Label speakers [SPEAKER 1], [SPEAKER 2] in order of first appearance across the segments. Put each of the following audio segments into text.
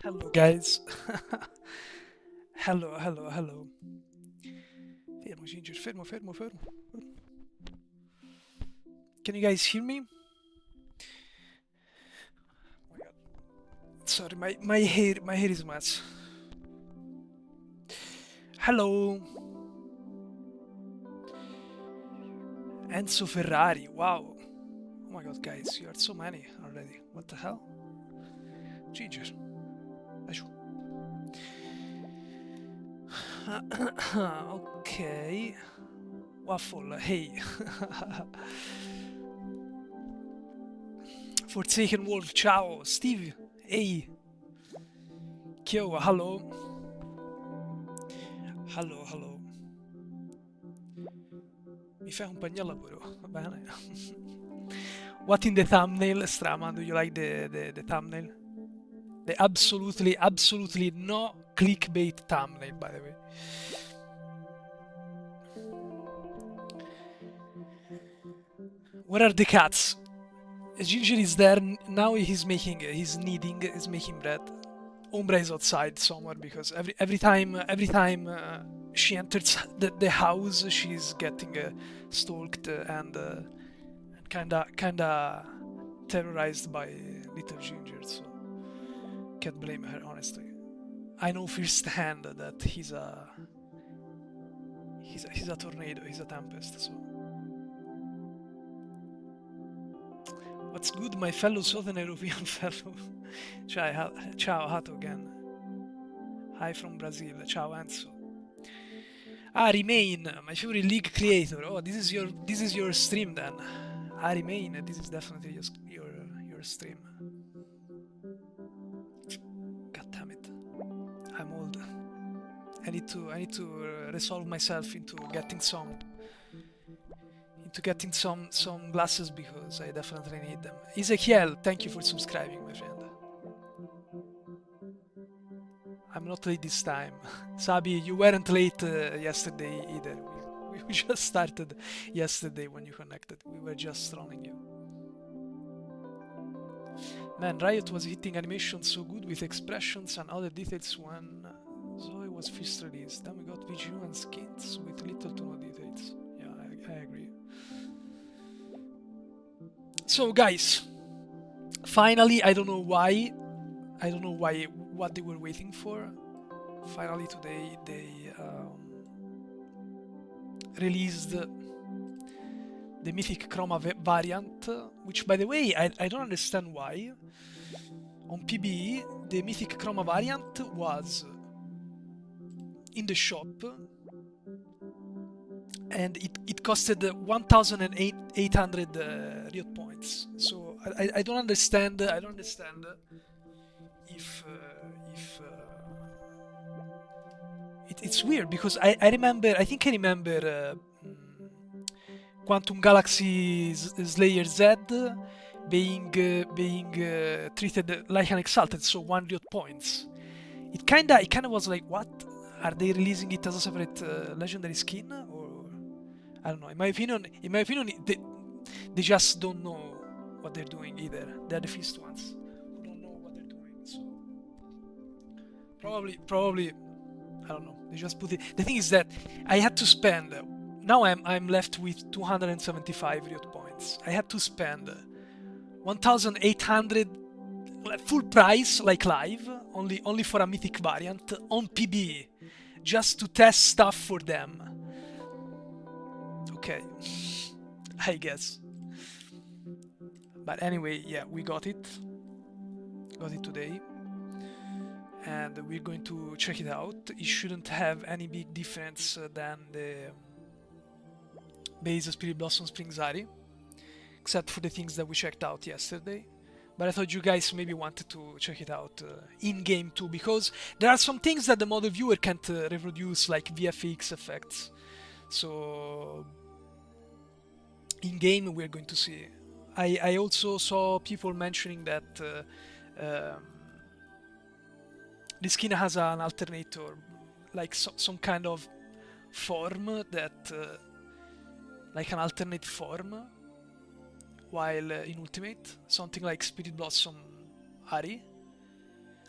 [SPEAKER 1] Hello guys. Hello, hello, hello. Fermo Ginger, fermo, fermo, fermo. Can you guys hear me? Oh my god. Sorry, my hair is a mess. Hello. Enzo Ferrari, wow. Oh my god guys, you are so many already. What the hell? Ginger. Achoo. Ok. Waffle, hey. Forsaken Wolf, ciao. Steve, hey. Kyo, hello. Hello, hello. Mi fai compagnia al lavoro, va bene? What in the thumbnail, Strama? Do you like the thumbnail? The absolutely no clickbait thumbnail, by the way. Where are the cats? Ginger is there now. He's kneading, he's making bread. Umbra is outside somewhere because every time she enters the house, she's getting stalked and kinda terrorized by little Ginger. So can't blame her, honestly. I know firsthand that he's a tornado, he's a tempest. So what's good, my fellow Southern European fellow? Ciao, Hato again. Hi from Brazil. Ciao, Enzo. Ah, Remain, my favorite league creator. Oh, this is your stream then. Ah, Remain, this is definitely your stream. God damn it, I'm old. I need to resolve myself into getting some glasses because I definitely need them. Ezekiel, thank you for subscribing, my friend. I'm not late this time. Sabi, you weren't late yesterday either. We just started yesterday when you connected. We were just trolling you. Man, Riot was hitting animation so good with expressions and other details when Zoe was first released. Then we got VGU and skins with little to no details. Yeah, I agree. So guys, finally, I don't know why, what they were waiting for. Finally today they released the Mythic chroma variant, which by the way I don't understand why. On PBE the Mythic chroma variant was in the shop and it costed 1,800 Riot points. So I don't understand. I don't understand if it's weird because I think I remember Quantum Galaxy Slayer Z being treated like an exalted, so 1 Riot points. It kinda was like, what? Are they releasing it as a separate legendary skin, or I don't know. In my opinion, they just don't know what they're doing either. They're the first ones who don't know what they're doing. So probably I don't know. They just put it. The thing is that I had to spend. Now I'm left with 275 Riot points. I had to spend 1,800 full price like live, only for a mythic variant on PBE, just to test stuff for them. Okay, I guess. But anyway, yeah, we got it today, and we're going to check it out. It shouldn't have any big difference than the base Spirit Blossom Springs Ahri, except for the things that we checked out yesterday. But I thought you guys maybe wanted to check it out in game too, because there are some things that the model viewer can't reproduce, like VFX effects. So in game we're going to see. I also saw people mentioning that the skin has an alternator, like some kind of form that, like an alternate form, while in Ultimate, something like Spirit Blossom Ahri.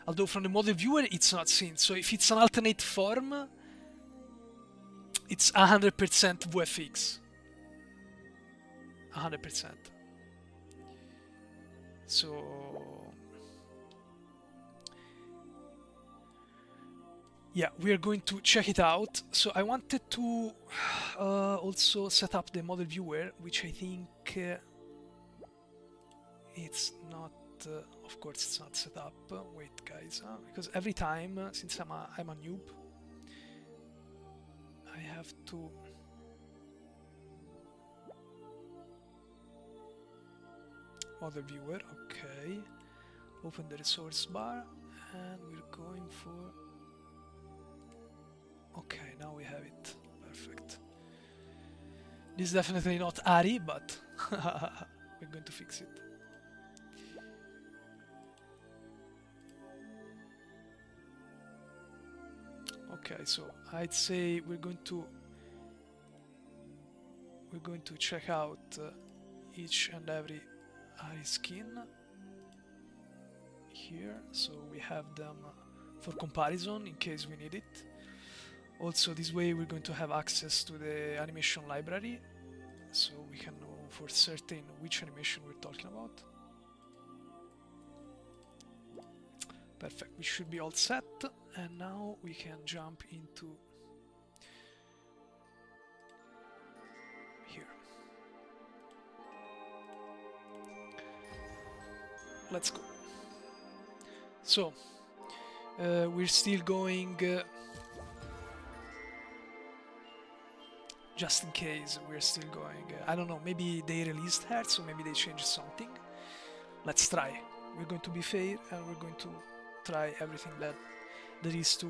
[SPEAKER 1] Although from the model viewer it's not seen. So if it's an alternate form, it's 100% VFX. 100%. So yeah, we are going to check it out. So I wanted to also set up the model viewer, which I think it's not. Of course, it's not set up. Wait, guys, because every time, since I'm a noob, I have to. Model viewer, okay. Open the resource bar, and we're going for. Okay, now we have it. Perfect. This is definitely not Ahri, but we're going to fix it. Okay, so I'd say we're going to check out each and every Ahri skin here, so we have them for comparison in case we need it. Also, this way we're going to have access to the animation library, so we can know for certain which animation we're talking about. Perfect, we should be all set, and now we can jump into here. Let's go. So, we're still going... just in case we're still going, I don't know, maybe they released her, so maybe they changed something. Let's try. We're going to be fair, and we're going to try everything that there is to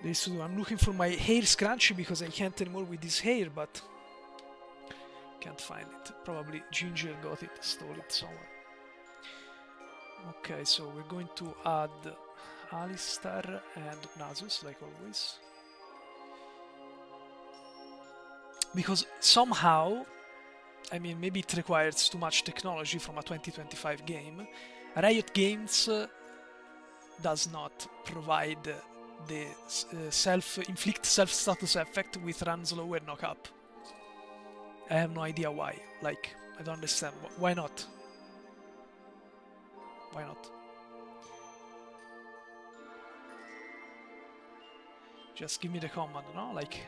[SPEAKER 1] do. I'm looking for my hair scrunchie because I can't anymore with this hair, but can't find it. Probably Ginger got it, stole it somewhere. Okay, so we're going to add Alistar and Nasus, like always. Because somehow, I mean, maybe it requires too much technology from a 2025 game. Riot Games does not provide the inflict self-status effect with run slow and knock up. I have no idea why. Like, I don't understand. Why not? Why not? Just give me the command, no? Like,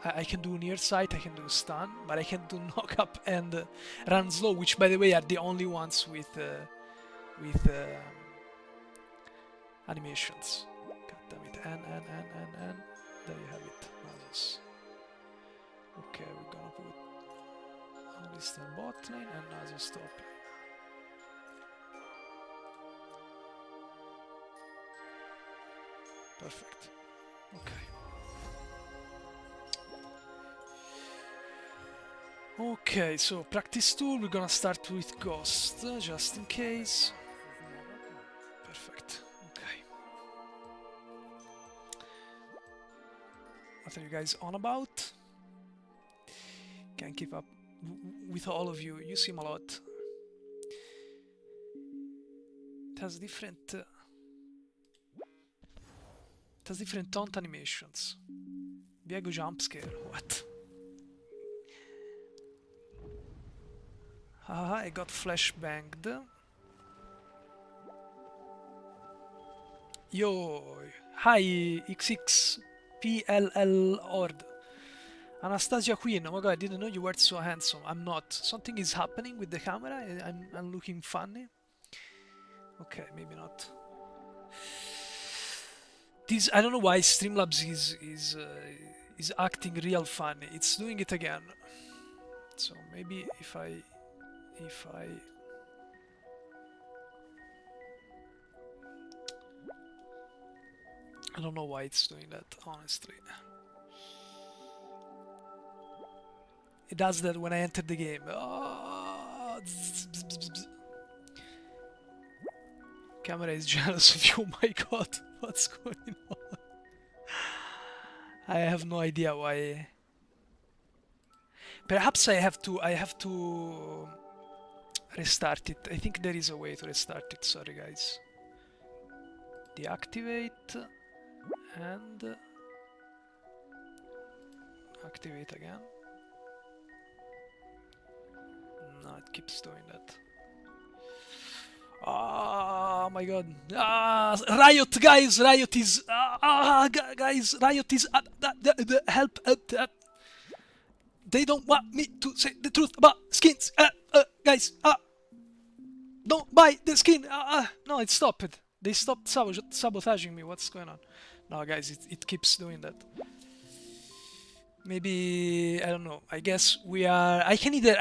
[SPEAKER 1] I can do near sight, I can do stun, but I can do knock up and run slow, which, by the way, are the only ones with animations. God damn it! And there you have it, Nasus. Okay, we're gonna put Alistar bot lane and Nasus top lane. Perfect. Okay. Okay, so practice tool, we're gonna start with Ghost, just in case. Perfect, okay. What are you guys on about? Can't keep up with all of you, you seem a lot. It has different taunt animations. Viego jump scare, what? I got flashbanged. Yo, hi XXPLL Ord. Anastasia Queen, oh my god, I didn't know you were so handsome. I'm not. Something is happening with the camera. I'm looking funny. Okay, maybe not. This, I don't know why Streamlabs is acting real funny. It's doing it again. So maybe if I don't know why it's doing that, honestly. It does that when I enter the game. Oh, camera is jealous of you, my god. What's going on? I have no idea why. Perhaps I have to restart it. I think there is a way to restart it. Sorry, guys. Deactivate and activate again. No, it keeps doing that. Oh my god. Riot, guys! Riot is... guys! Riot is... help! They don't want me to say the truth about skins! Guys! Don't buy the skin! No, it stopped. They stopped sabotaging me. What's going on? No, guys, it keeps doing that. Maybe, I don't know. I guess we are... I can either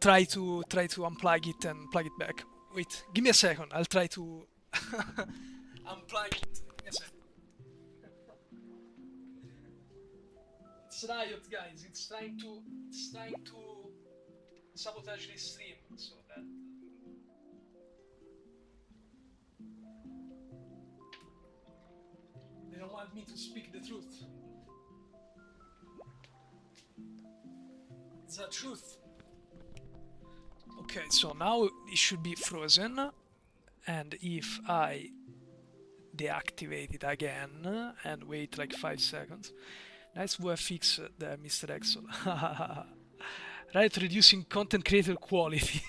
[SPEAKER 1] try to unplug it and plug it back. Wait, give me a second. I'll try to unplug it. Give me a second. It's Riot, guys. It's trying to sabotage the stream so that they don't want me to speak the truth. It's the truth. Okay, so now it should be frozen, and if I deactivate it again and wait like 5 seconds. Nice fix there, Mr. Exol. Right, reducing content creator quality.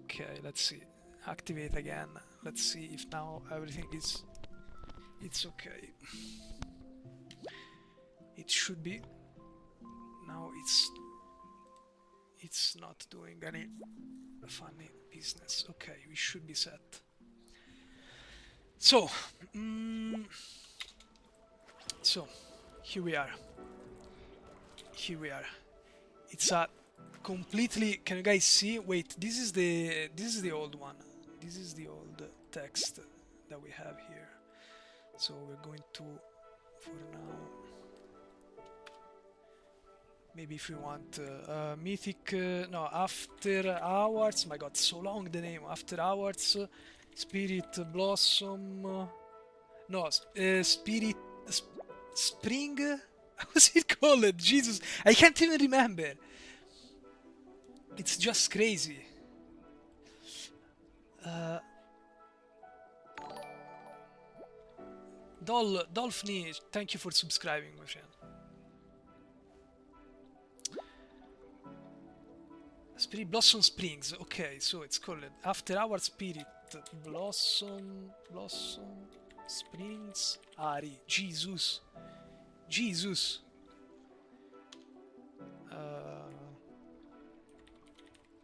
[SPEAKER 1] Okay, let's see. Activate again. Let's see if now everything is... It's okay. It should be. Now it's not doing any funny business. Okay, we should be set. So, here we are. Here we are. It's a completely. Can you guys see? Wait, this is the old one. This is the old text that we have here. So we're going to, for now. Maybe if we want Mythic, no, After Hours, my god, so long the name, After Hours, Spirit Blossom, no, Spirit, Spring, what's it called? Jesus, I can't even remember. It's just crazy. Dolphny, thank you for subscribing, my friend. Spirit Blossom Springs, okay, so it's called After Hour Spirit Blossom Springs Ahri. Jesus.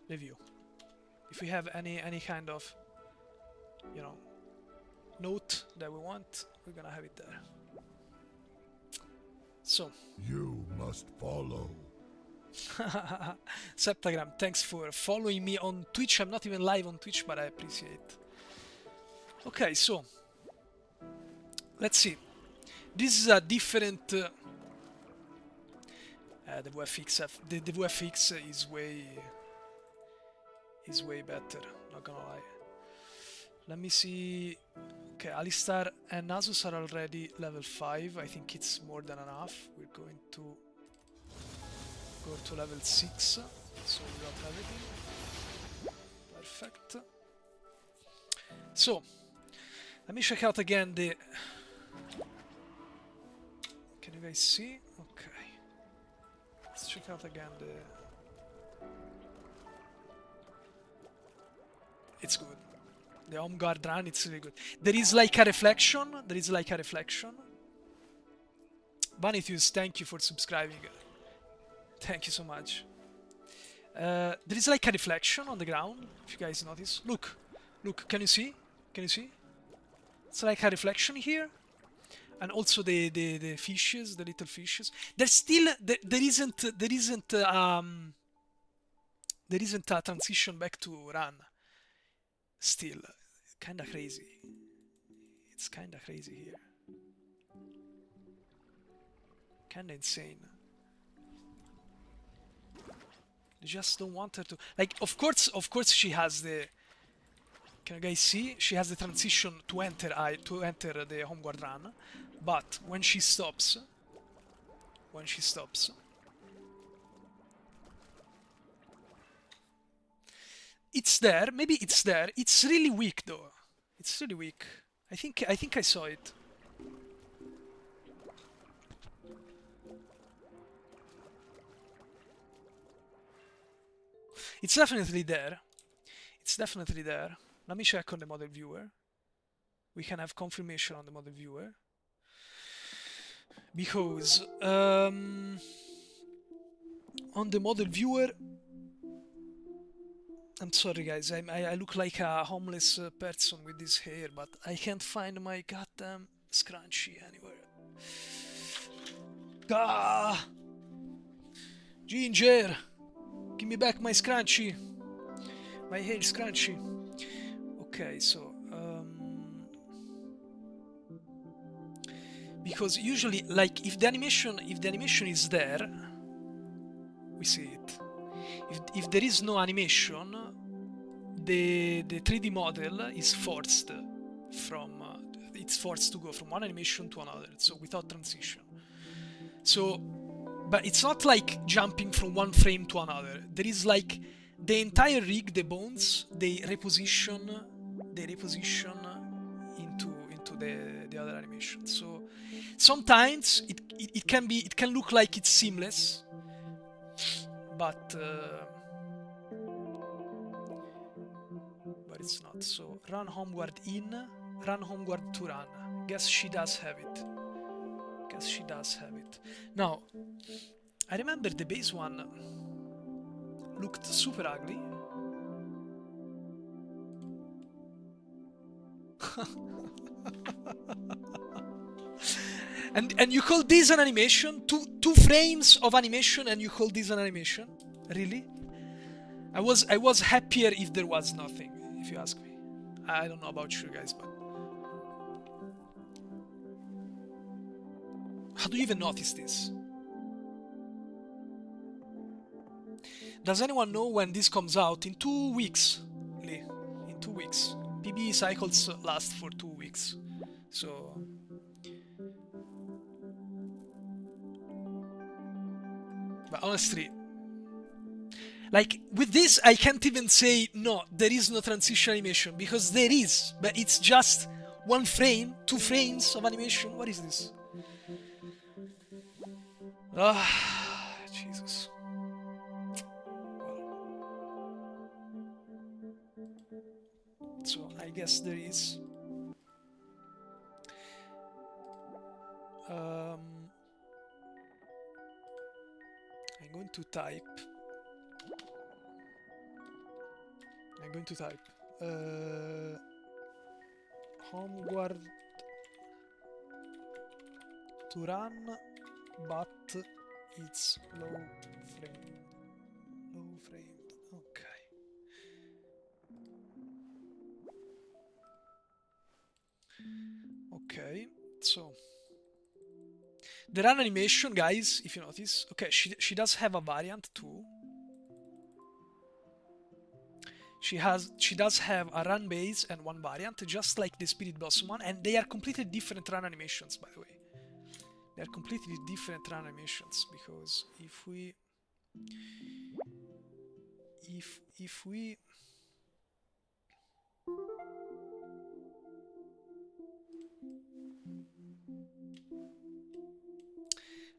[SPEAKER 1] Review. If we have any kind of, you know, note that we want, we're gonna have it there. So.
[SPEAKER 2] You must follow.
[SPEAKER 1] Septagram, thanks for following me on Twitch. I'm not even live on Twitch, but I appreciate. Okay, so let's see. This is a different. The VFX is way better. Not gonna lie. Let me see. Okay, Alistar and Nasus are already level 5. I think it's more than enough. We're going to go to level 6, so we got everything. Perfect. So, let me check out again the... Can you guys see? Okay. Let's check out again the... It's good. The home guard run, it's really good. There is like a reflection. Vanitius, thank you for subscribing. Thank you so much. There is like a reflection on the ground, if you guys notice. Look, can you see? It's like a reflection here. And also the fishes, the little fishes. There's still, there isn't a transition back to run. Still, kinda crazy. It's kinda crazy here. Kinda insane. They just don't want her to... Like, of course she has the... Can you guys see? She has the transition to enter the home guard run. But when she stops... it's there. Maybe it's there. It's really weak though. It's really weak. I think I saw it. It's definitely there. It's definitely there. Let me check on the model viewer. We can have confirmation on the model viewer. Because on the model viewer, I'm sorry guys, I look like a homeless person with this hair, but I can't find my goddamn scrunchie anywhere. Ah! Ginger! Give me back my scrunchie! My hair scrunchie. Okay, so because usually, like, if the animation is there, we see it. If there is no animation, the 3D model is forced from it's forced to go from one animation to another, so without transition. So, but it's not like jumping from one frame to another. There is like the entire rig, the bones, they reposition into the other animation. So sometimes it can look like it's seamless, but it's not. So run homeward in, run homeward to run. Guess she does have it. Guess she does have it. Now, I remember the base one looked super ugly. and you call this an animation? Two frames of animation and you call this an animation? Really? I was happier if there was nothing, if you ask me. I don't know about you guys, but how do you even notice this? Does anyone know when this comes out? In 2 weeks, Lee. In 2 weeks. PB cycles last for 2 weeks. So but honestly, like with this I can't even say no, there is no transition animation, because there is, but it's just 1 frame, 2 frames of animation. What is this? Ah, Jesus. So I guess there is. I'm going to type. Homeward to run, but it's low frame. Okay. Okay, so the run animation, guys, if you notice, okay, she does have a variant too. She does have a run base and 1 variant, just like the Spirit Blossom one, and they are completely different run animations, by the way. They are completely different run animations, because if we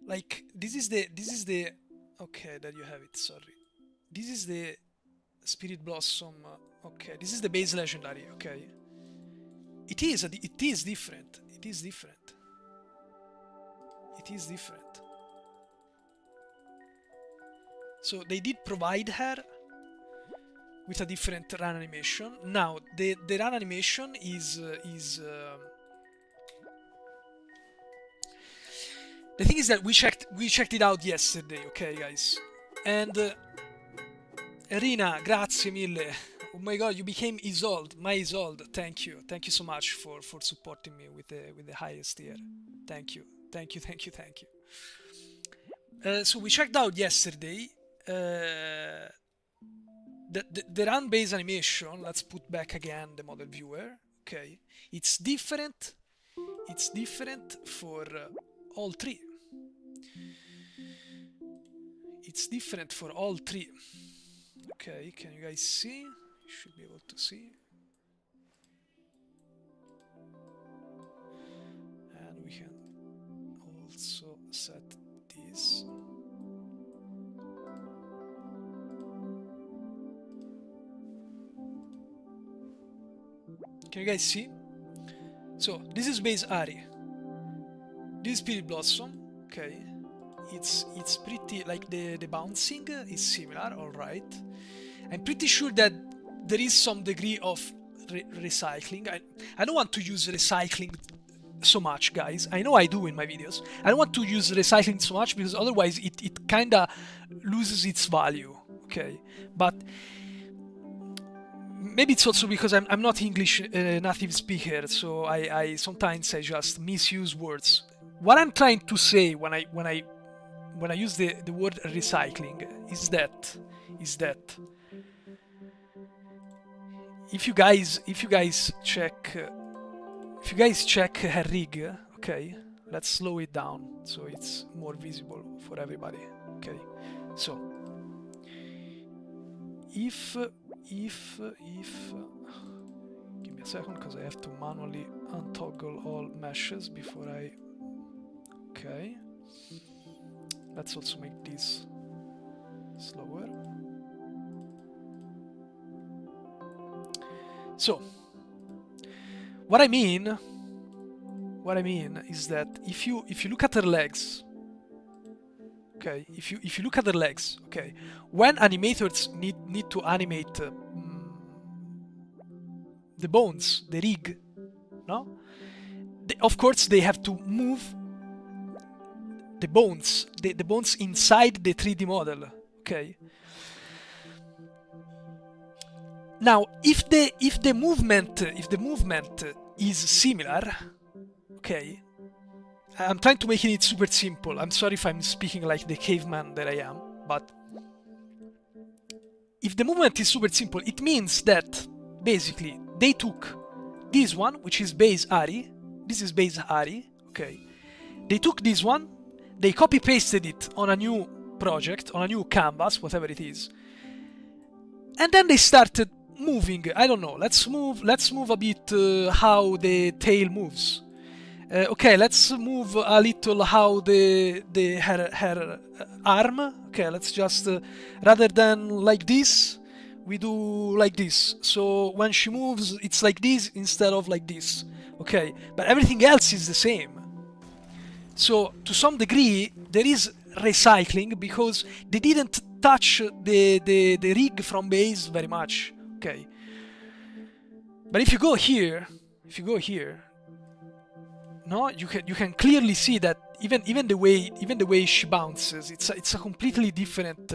[SPEAKER 1] like this is the okay, there you have it, sorry. This is the Spirit Blossom, okay, this is the base legendary, okay. It is different. It is different. So they did provide her with a different run animation. Now the run animation is the thing is that we checked it out yesterday, okay guys, and Rina, grazie mille. Oh my god, you became Isolde, my Isolde. Thank you so much for supporting me with the highest tier. Thank you. So we checked out yesterday the run base animation. Let's put back again the model viewer. Okay, it's different for all 3. It's different for all 3. Okay, can you guys see? should be able to see. And we can also set this. Can you guys see? So this is base Ahri. This is Spirit Blossom. Okay, it's pretty like the bouncing is similar. All right, I'm pretty sure that there is some degree of recycling. I don't want to use recycling so much, guys. I know I do in my videos. I don't want to use recycling so much because otherwise it kinda loses its value. Okay, but maybe it's also because I'm not English native speaker, so I sometimes I just misuse words. What I'm trying to say when I use the word recycling is that if you guys check her rig, okay, let's slow it down so it's more visible for everybody. Okay, so if give me a second because I have to manually untoggle all meshes before I. Okay, let's also make this slower. So what I mean is that if you look at her legs, okay, if you look at her legs, okay, when animators need to animate the bones, the rig, no, of course they have to move the bones inside the 3D model, okay. Now, if the movement is similar, okay, I'm trying to make it super simple. I'm sorry if I'm speaking like the caveman that I am, but if the movement is super simple, it means that basically they took this one, which is base Ahri. This is base Ahri, okay. They took this one, they copy pasted it on a new project, on a new canvas, whatever it is, and then they started moving. I don't know. Let's move a bit how the tail moves. Okay, let's move a little how her arm. Okay, let's just rather than like this, we do like this. So when she moves, it's like this instead of like this. Okay, but everything else is the same. So to some degree, there is recycling because they didn't touch the rig from base very much. Okay, but if you go here, no, you can clearly see that even the way she bounces, it's a completely different.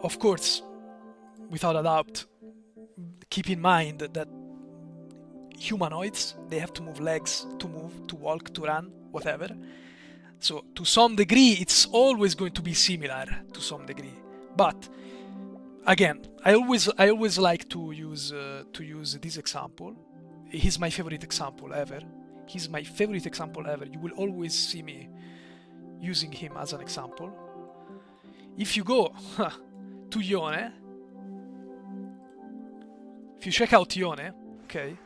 [SPEAKER 1] Of course, without a doubt, keep in mind that humanoids, they have to move legs to move, to walk, to run, whatever. So to some degree, it's always going to be similar to some degree. But again, I always like to use this example. He's my favorite example ever. He's my favorite example ever. You will always see me using him as an example. If you go to Yone, if you check out Yone, okay,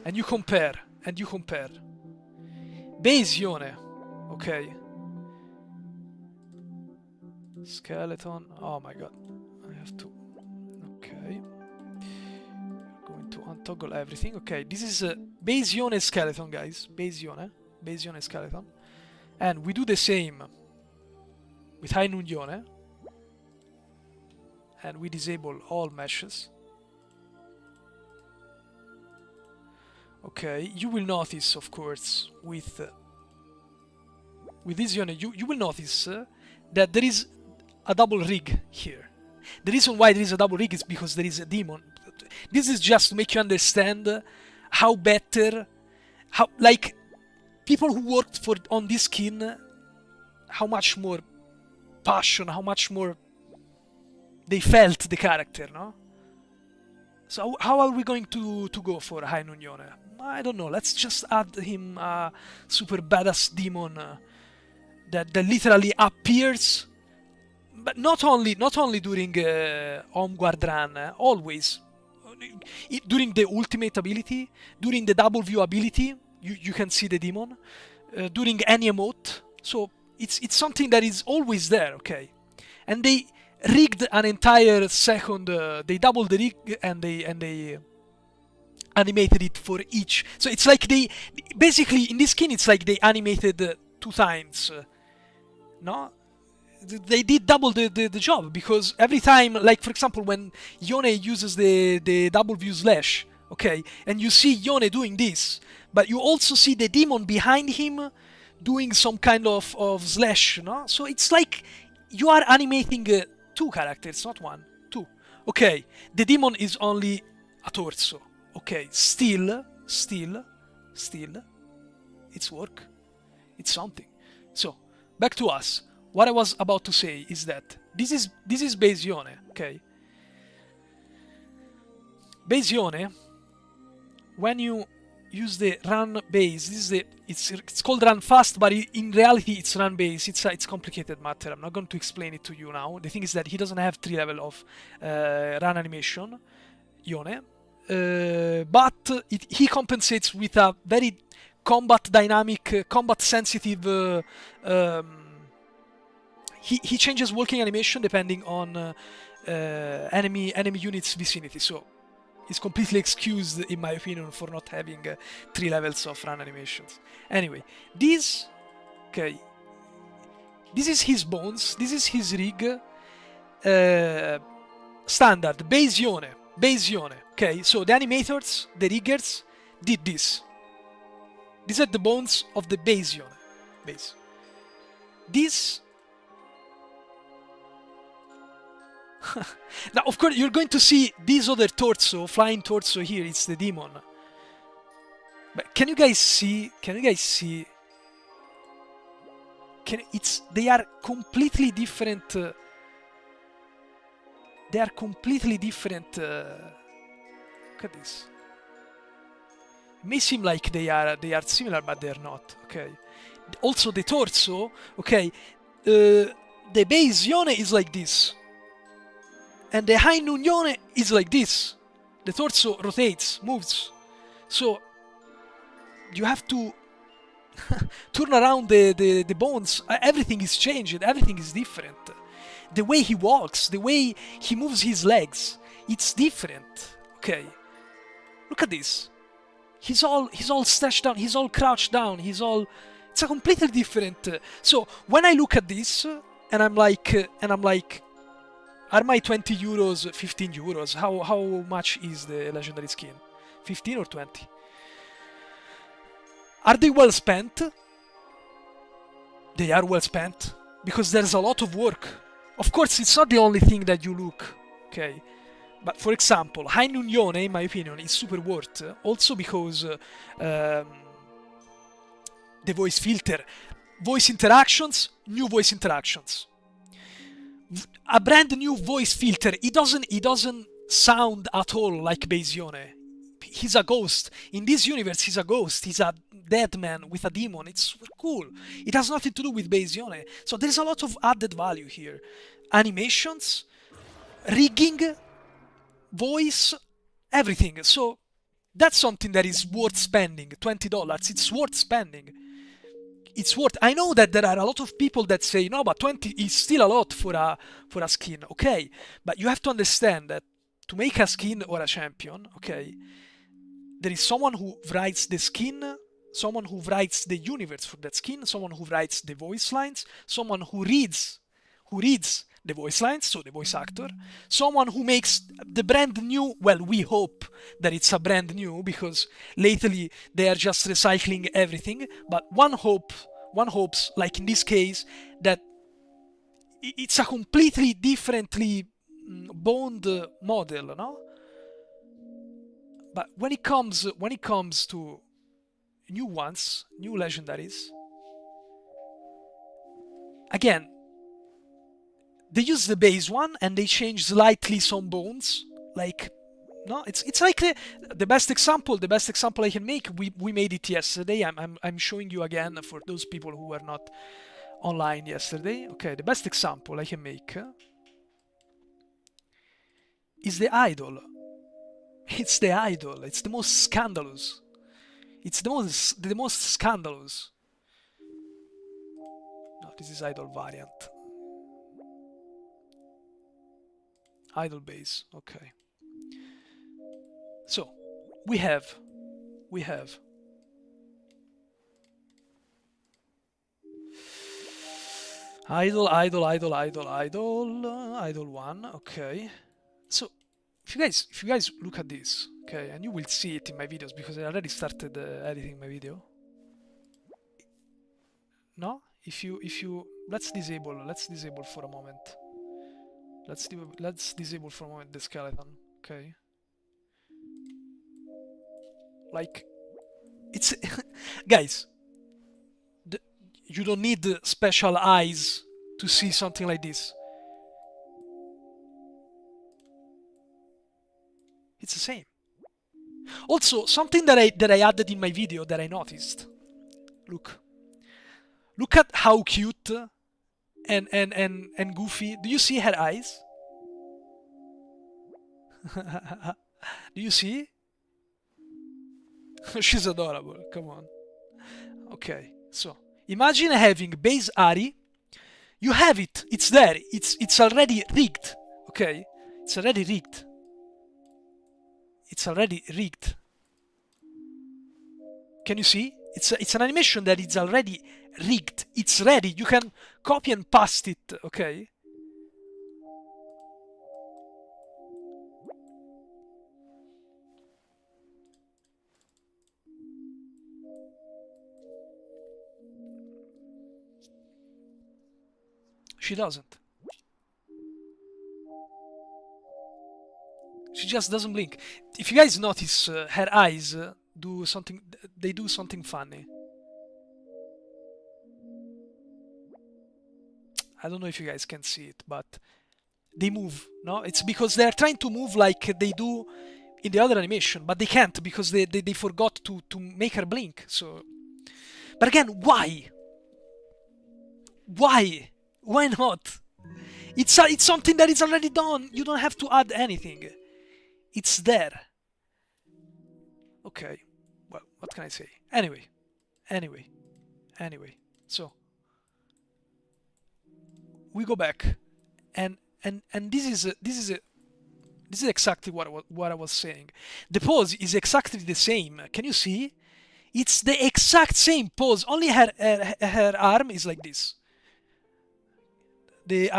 [SPEAKER 1] and you compare, base Yone, okay, skeleton, oh my god, I have to, okay, going to untoggle everything. Okay, this is a base Yone skeleton, guys, base Yone skeleton, and we do the same with High Noon Yone, and we disable all meshes. Okay, you will notice, of course, with this unit, you will notice that there is a double rig here. The reason why there is a double rig is because there is a demon. This is just to make you understand how better, how, like, people who worked on this skin, how much more passion, how much more they felt the character, no? So how are we going to go for High Noon Yone? I don't know, let's just add him a super badass demon that literally appears but not only during Onward Run, always. During the ultimate ability, during the double view ability, you can see the demon. During any emote, so it's something that is always there, okay? And they rigged an entire second. They doubled the rig and they animated it for each. So it's like they basically in this skin, it's like they animated 2 times. No, they did double the job, because every time, like for example, when Yone uses the double view slash, okay, and you see Yone doing this, but you also see the demon behind him doing some kind of slash, no? So it's like you are animating 2 characters, not 1, 2. Okay, the demon is only a torso. Okay, still, it's work. It's something. So, back to us. What I was about to say is that this is base Yone, okay? Base Yone, when you use the run base, it's called run fast, but in reality it's run base. It's a complicated matter. I'm not going to explain it to you now. The thing is that he doesn't have 3 level of run animation, Yone, but he compensates with a very combat dynamic, combat sensitive. He changes walking animation depending on enemy units vicinity. So he's completely excused, in my opinion, for not having 3 levels of run animations. Anyway, this is his bones. This is his rig. Standard base Yone. Okay, so the animators, the riggers, did this. These are the bones of the base Yone. Base. This. Now, of course, you're going to see this other torso, flying torso here. It's the demon. But can you guys see? They are completely different. They are completely different. Look at this. It may seem like they are similar, but they are not. Okay. Also, the torso. Okay. The base Yone is like this. And the high noon Yone is like this. The torso rotates, moves. So you have to turn around the bones. Everything is changed. Everything is different. The way he walks, the way he moves his legs, it's different. Okay. Look at this. He's all stashed down. He's all crouched down. It's a completely different. So when I look at this, and I'm like. Are my 20 euros 15 euros? How much is the legendary skin? 15 or 20? Are they well spent? They are well spent, because there's a lot of work. Of course, it's not the only thing that you look, okay? But for example, High Noon Yone, in my opinion, is super worth. Also because the voice filter, voice interactions, new voice interactions. A brand new voice filter. It doesn't sound at all like base Yone. He's a ghost. In this universe, he's a ghost. He's a dead man with a demon. It's super cool. It has nothing to do with base Yone. So there's a lot of added value here. Animations, rigging, voice, everything. So that's something that is worth spending. $20. It's worth spending. It's worth. I know that there are a lot of people that say no, but 20 is still a lot for a skin. Okay, but you have to understand that to make a skin or a champion, okay, there is someone who writes the skin, someone who writes the universe for that skin, someone who writes the voice lines, someone who reads the voice lines, so the voice actor, someone who makes the brand new. Well, we hope that it's a brand new, because lately they are just recycling everything, but one hopes, like in this case, that it's a completely differently boned model, no? But when it comes to new ones, new legendaries, again, they use the base one and they change slightly some bones. Like, no, it's like the best example I can make. We made it yesterday. I'm showing you again for those people who are not online yesterday. Okay, the best example I can make is the idol. It's the idol. It's the most scandalous. It's the most scandalous. No, this is idol variant. Idol base. Okay. So we have idol one. Okay. So if you guys look at this, okay, and you will see it in my videos because I already started editing my video. No, if you let's disable for a moment. Let's disable for a moment the skeleton. Okay. Like, it's guys. You don't need special eyes to see something like this. It's the same. Also, something that I added in my video that I noticed. Look at how cute and goofy. Do you see her eyes? Do you see? She's adorable. Come on. Okay, so imagine having base Ahri. You have it. It's there. It's already rigged. Okay, it's already rigged. It's already rigged. Can you see? It's an animation that is already rigged. It's ready. You can copy and paste it. Okay. She doesn't. She just doesn't blink. If you guys notice, her eyes do something. They do something funny. I don't know if you guys can see it, but they move. No, it's because they're trying to move like they do in the other animation, but they can't because they forgot to make her blink. So, but again, why? Why? Why not? It's something that is already done. You don't have to add anything. It's there. Okay. Well, what can I say? Anyway. So we go back, and this is exactly what I was saying. The pose is exactly the same. Can you see? It's the exact same pose. Only her arm is like this. The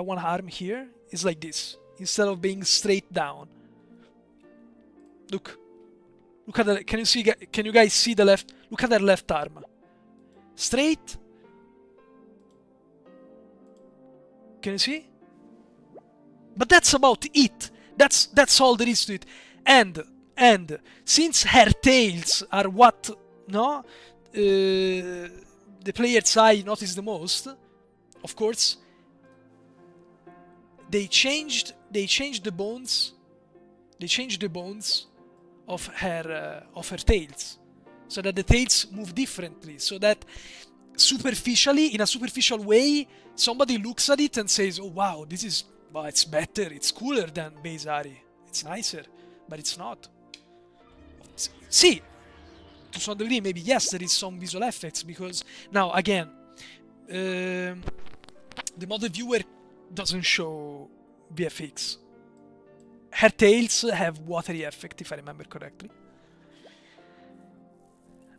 [SPEAKER 1] one arm here is like this instead of being straight down. Look at that. Can you guys see the left? Look at that left arm. Straight. Can you see? But that's about it. That's all there is to it. And since her tails are what the player's eye notice the most, of course, they changed the bones. They changed the bones of her tails, so that the tails move differently. So that superficially, in a superficial way, somebody looks at it and says, "Oh wow, it's better. It's cooler than base Ahri. It's nicer," but it's not. See, to some degree, maybe yes, there is some visual effects because now again, the model viewer doesn't show VFX. Her tails have watery effect, if I remember correctly.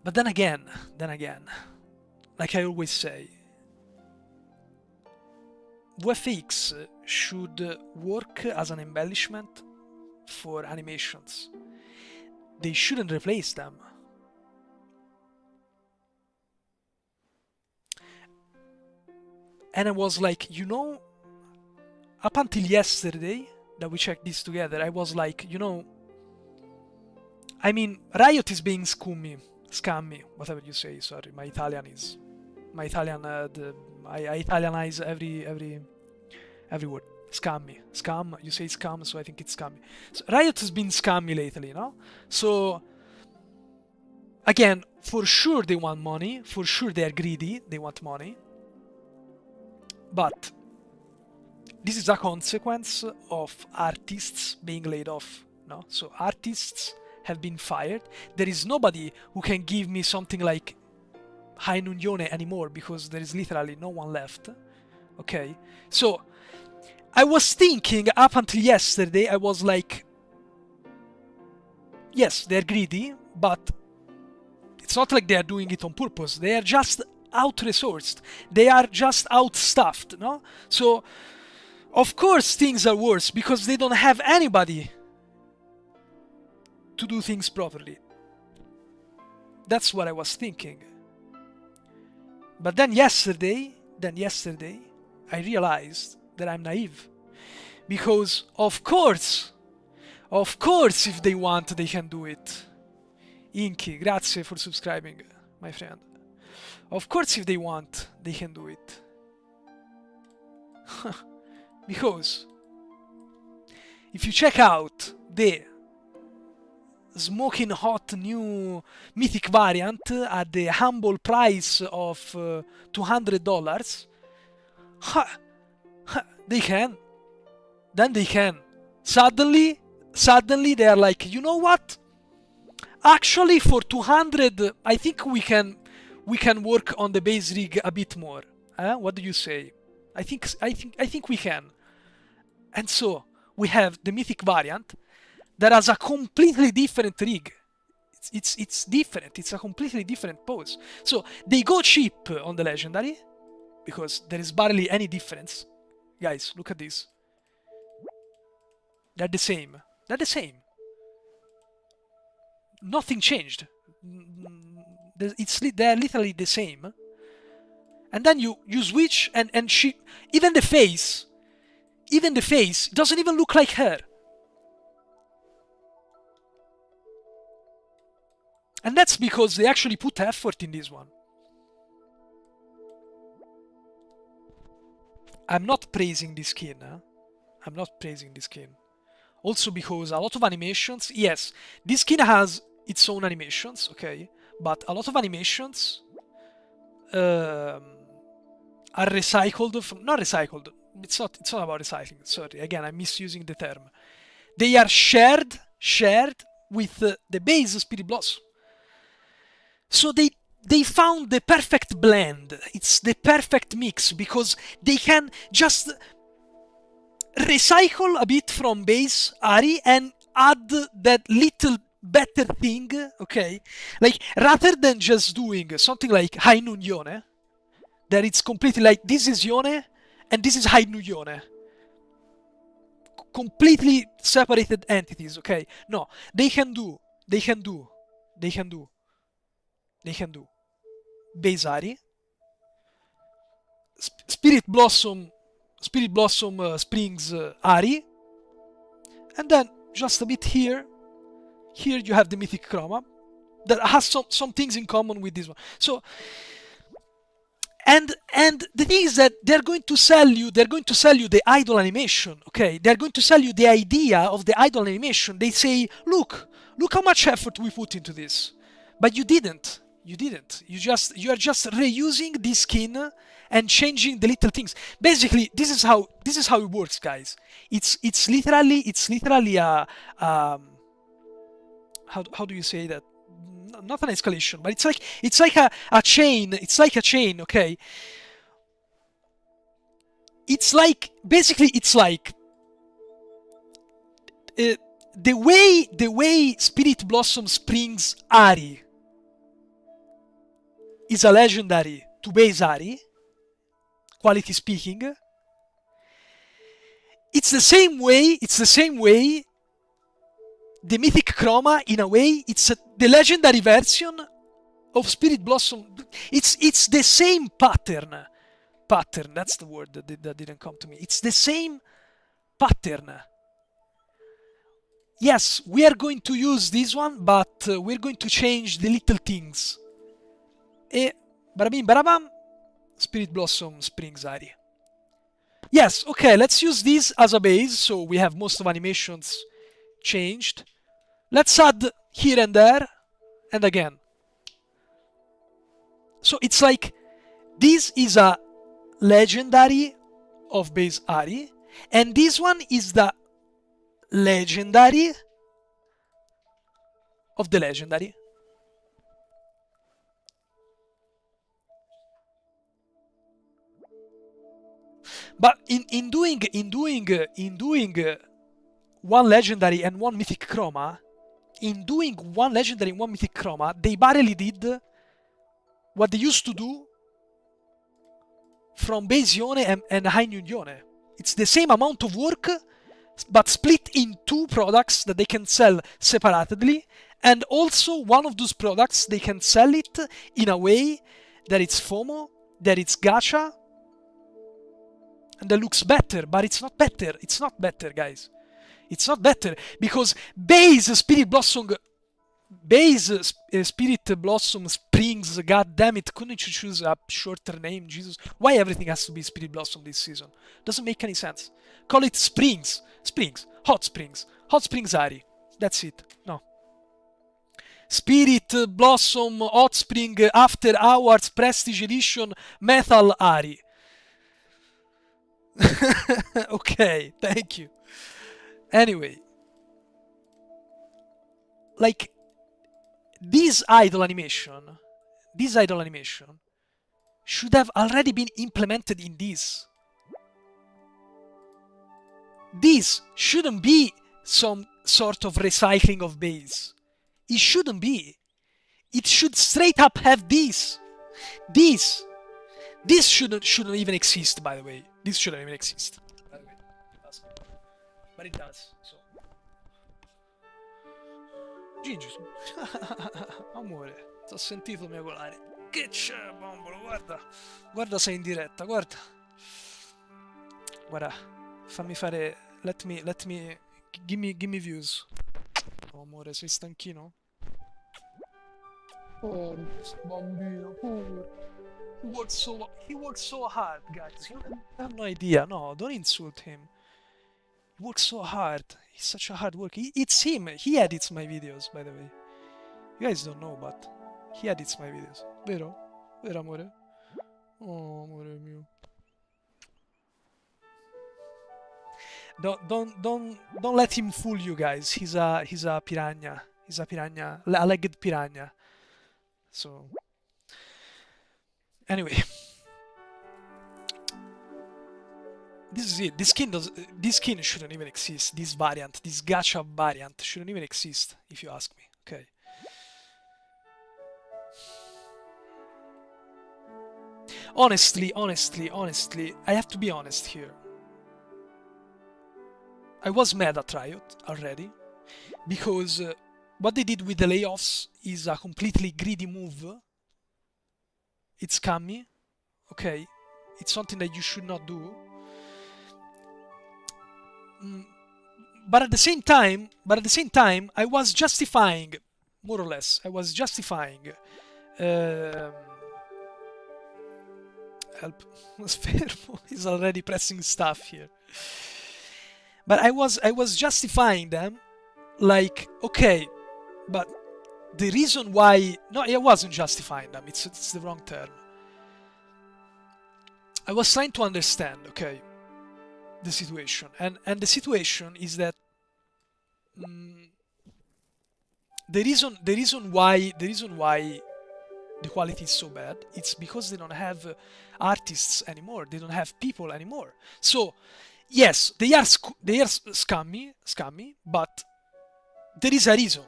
[SPEAKER 1] But then again, like I always say, VFX should work as an embellishment for animations. They shouldn't replace them. And I was like, up until yesterday that we checked this together, I was like, I mean, Riot is being scummy, whatever you say. Sorry, my Italian. I Italianize every word. Scam. You say scam, so I think it's scammy. So Riot has been scammy lately, So again, for sure they want money. For sure they are greedy. They want money. But this is a consequence of artists being laid off. No? So artists have been fired. There is nobody who can give me something like High Unione anymore because there is literally no one left. Okay, so I was thinking up until yesterday, I was like, yes, they're greedy, but it's not like they are doing it on purpose. They are just out-resourced. They are just outstuffed, no? So, of course, things are worse because they don't have anybody to do things properly. That's what I was thinking. But then yesterday, I realized that I'm naive. Because, of course, if they want, they can do it. Inky, grazie for subscribing, my friend. Of course, if they want, they can do it. Because if you check out the smoking hot new Mythic variant at the humble price of $200, they can. Then they can. Suddenly they are like, you know what? Actually, for 200, I think we can work on the base rig a bit more. What do you say? I think we can. And so we have the Mythic variant that has a completely different rig. It's different. It's a completely different pose. So they go cheap on the legendary because there is barely any difference. Guys, look at this. They're the same. They're the same. Nothing changed. They're literally the same. And then you switch and she, even the face doesn't even look like her. And that's because they actually put effort in this one. I'm not praising this skin. I'm not praising this skin. Also because a lot of animations, yes, this skin has its own animations, okay? But a lot of animations are recycled from, not recycled, it's not about recycling, sorry, again, I'm misusing the term. They are shared with the base Spirit Blossom. So they found the perfect blend. It's the perfect mix because they can just recycle a bit from base Ahri and add that little better thing, okay? Like, rather than just doing something like High Unione, that it's completely like, this is Yone and this is High Unione. Completely separated entities, okay? No, they can do base Ahri, Spirit Blossom Springs Ahri, and then just a bit here you have the Mythic chroma that has some things in common with this one. So and the thing is that they're going to sell you the idle animation, okay? They're going to sell you the idea of the idle animation. They say, look how much effort we put into this. But you didn't. You are just reusing this skin and changing the little things. Basically, this is how it works, guys. It's literally a how do you say that? Not an escalation, but it's like a chain. It's like a chain, okay? It's like the way Spirit Blossom Springs Ahri is a legendary to base Ahri, quality speaking. It's the same way the Mythic chroma, in a way, it's the legendary version of Spirit Blossom. It's the same pattern. That's the word that didn't come to me. It's the same pattern. Yes, we are going to use this one, but we're going to change the little things. Barabim barabam, Spirit Blossom Springs Ahri. Yes, okay, let's use this as a base, so we have most of animations changed. Let's add here and there, and again. So it's like, this is a legendary of base Ahri, and this one is the legendary of the legendary. But in doing one legendary and one mythic chroma, they barely did what they used to do from base Yone and high noon Yone. It's the same amount of work, but split in two products that they can sell separately, and also one of those products they can sell it in a way that it's FOMO, that it's gacha, and that looks better, but it's not better. It's not better, guys. It's not better, because base Spirit Blossom Springs, god damn it, couldn't you choose a shorter name, Jesus? Why everything has to be Spirit Blossom this season? Doesn't make any sense. Call it Springs, Hot Springs Ahri. That's it. No. Spirit Blossom Hot Spring After Hours Prestige Edition Metal Ahri. Okay, thank you. Anyway, like, this idle animation should have already been implemented in this. This shouldn't be some sort of recycling of base. It shouldn't be. It should straight up have this. This shouldn't even exist, by the way. This shouldn't even exist. By the way, but it does. So. Gigi, amore, ti ho sentito miagolare. Che c'è, bambolo? Guarda sei in diretta, guarda. Guarda, fammi fare. Let me. Give me views. Oh, amore, sei stanchino? Oh, bambino, povero. He works so hard, guys. You have no idea. No, don't insult him. He works so hard. He's such a hard worker. It's him. He edits my videos, by the way. You guys don't know, but he edits my videos. Vero? Vero, amore? Oh, amore mio. Don't let him fool you, guys. He's a piranha. He's a piranha, a legged piranha. So. Anyway, this is it. This skin shouldn't even exist. This variant, this gacha variant, shouldn't even exist, if you ask me. Okay. Honestly, I have to be honest here. I was mad at Riot already, because what they did with the layoffs is a completely greedy move. It's scummy, okay? It's something that you should not do. But at the same time, I was justifying, more or less, help, fermo, he's already pressing stuff here. But I was justifying them, like, okay, but the reason why... No, I wasn't justifying them. It's the wrong term. I was trying to understand, okay, the situation. And the situation is that the reason why the quality is so bad, it's because they don't have artists anymore. They don't have people anymore. So, yes, they are scummy, but there is a reason.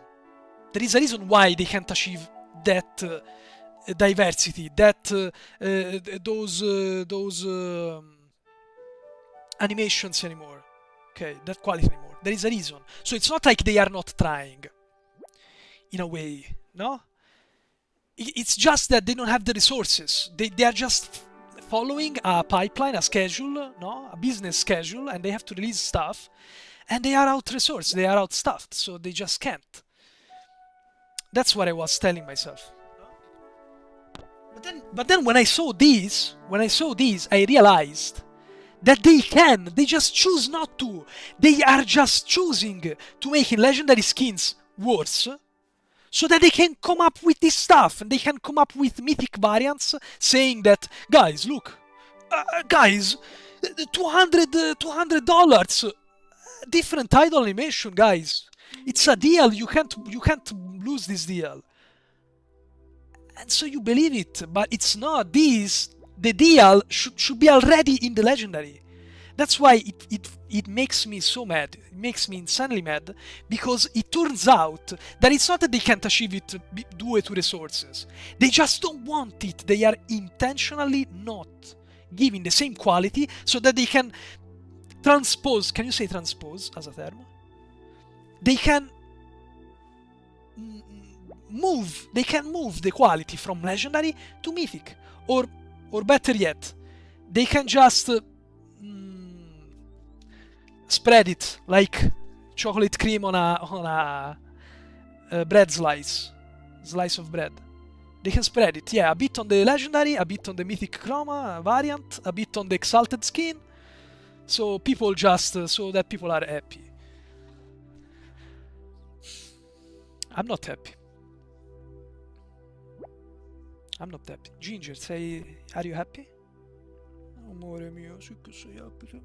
[SPEAKER 1] There is a reason why they can't achieve that diversity, that those animations anymore. Okay, that quality anymore. There is a reason. So it's not like they are not trying. In a way, no? It's just that they don't have the resources. They are just following a pipeline, a schedule, no? A business schedule, and they have to release stuff, and they are out-resourced, they are outstuffed, so they just can't. That's what I was telling myself. But then when I saw these, I realized that they can. They just choose not to. They are just choosing to make legendary skins worse, so that they can come up with this stuff, and they can come up with mythic variants saying that, guys, look, guys, $200. Different title animation, guys. It's a deal. You can't lose this deal. And so you believe it, but it's not. The deal should be already in the legendary. That's why it makes me so mad. It makes me insanely mad, because it turns out that it's not that they can't achieve it due to resources. They just don't want it. They are intentionally not giving the same quality so that they can transpose. Can you say transpose as a term? They can move the quality from legendary to mythic, or better yet, they can just spread it like chocolate cream on a bread slice of bread. They can spread it, yeah, a bit on the legendary, a bit on the mythic chroma variant, a bit on the exalted skin, so people just so that people are happy. I'm not happy. I'm not happy. Ginger, say, are you happy? Amore mio, sì che sei happy.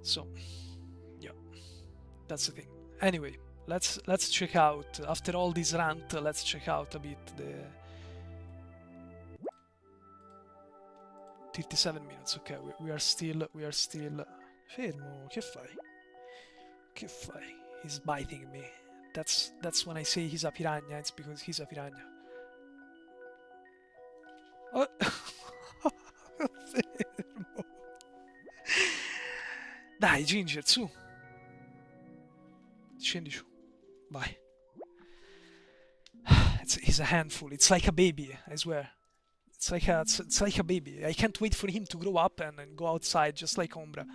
[SPEAKER 1] So, yeah, that's the thing. Anyway, let's check out, after all this rant, let's check out a bit the 37 minutes. Okay, we are still fermo. Che fai? He's biting me. That's when I say he's a piranha. It's because he's a piranha. Oh. Fermo. Dai, Ginger, su. Scendi giù. Vai. He's a handful. It's like a baby, I swear. It's like a baby. I can't wait for him to grow up and go outside just like Ombra.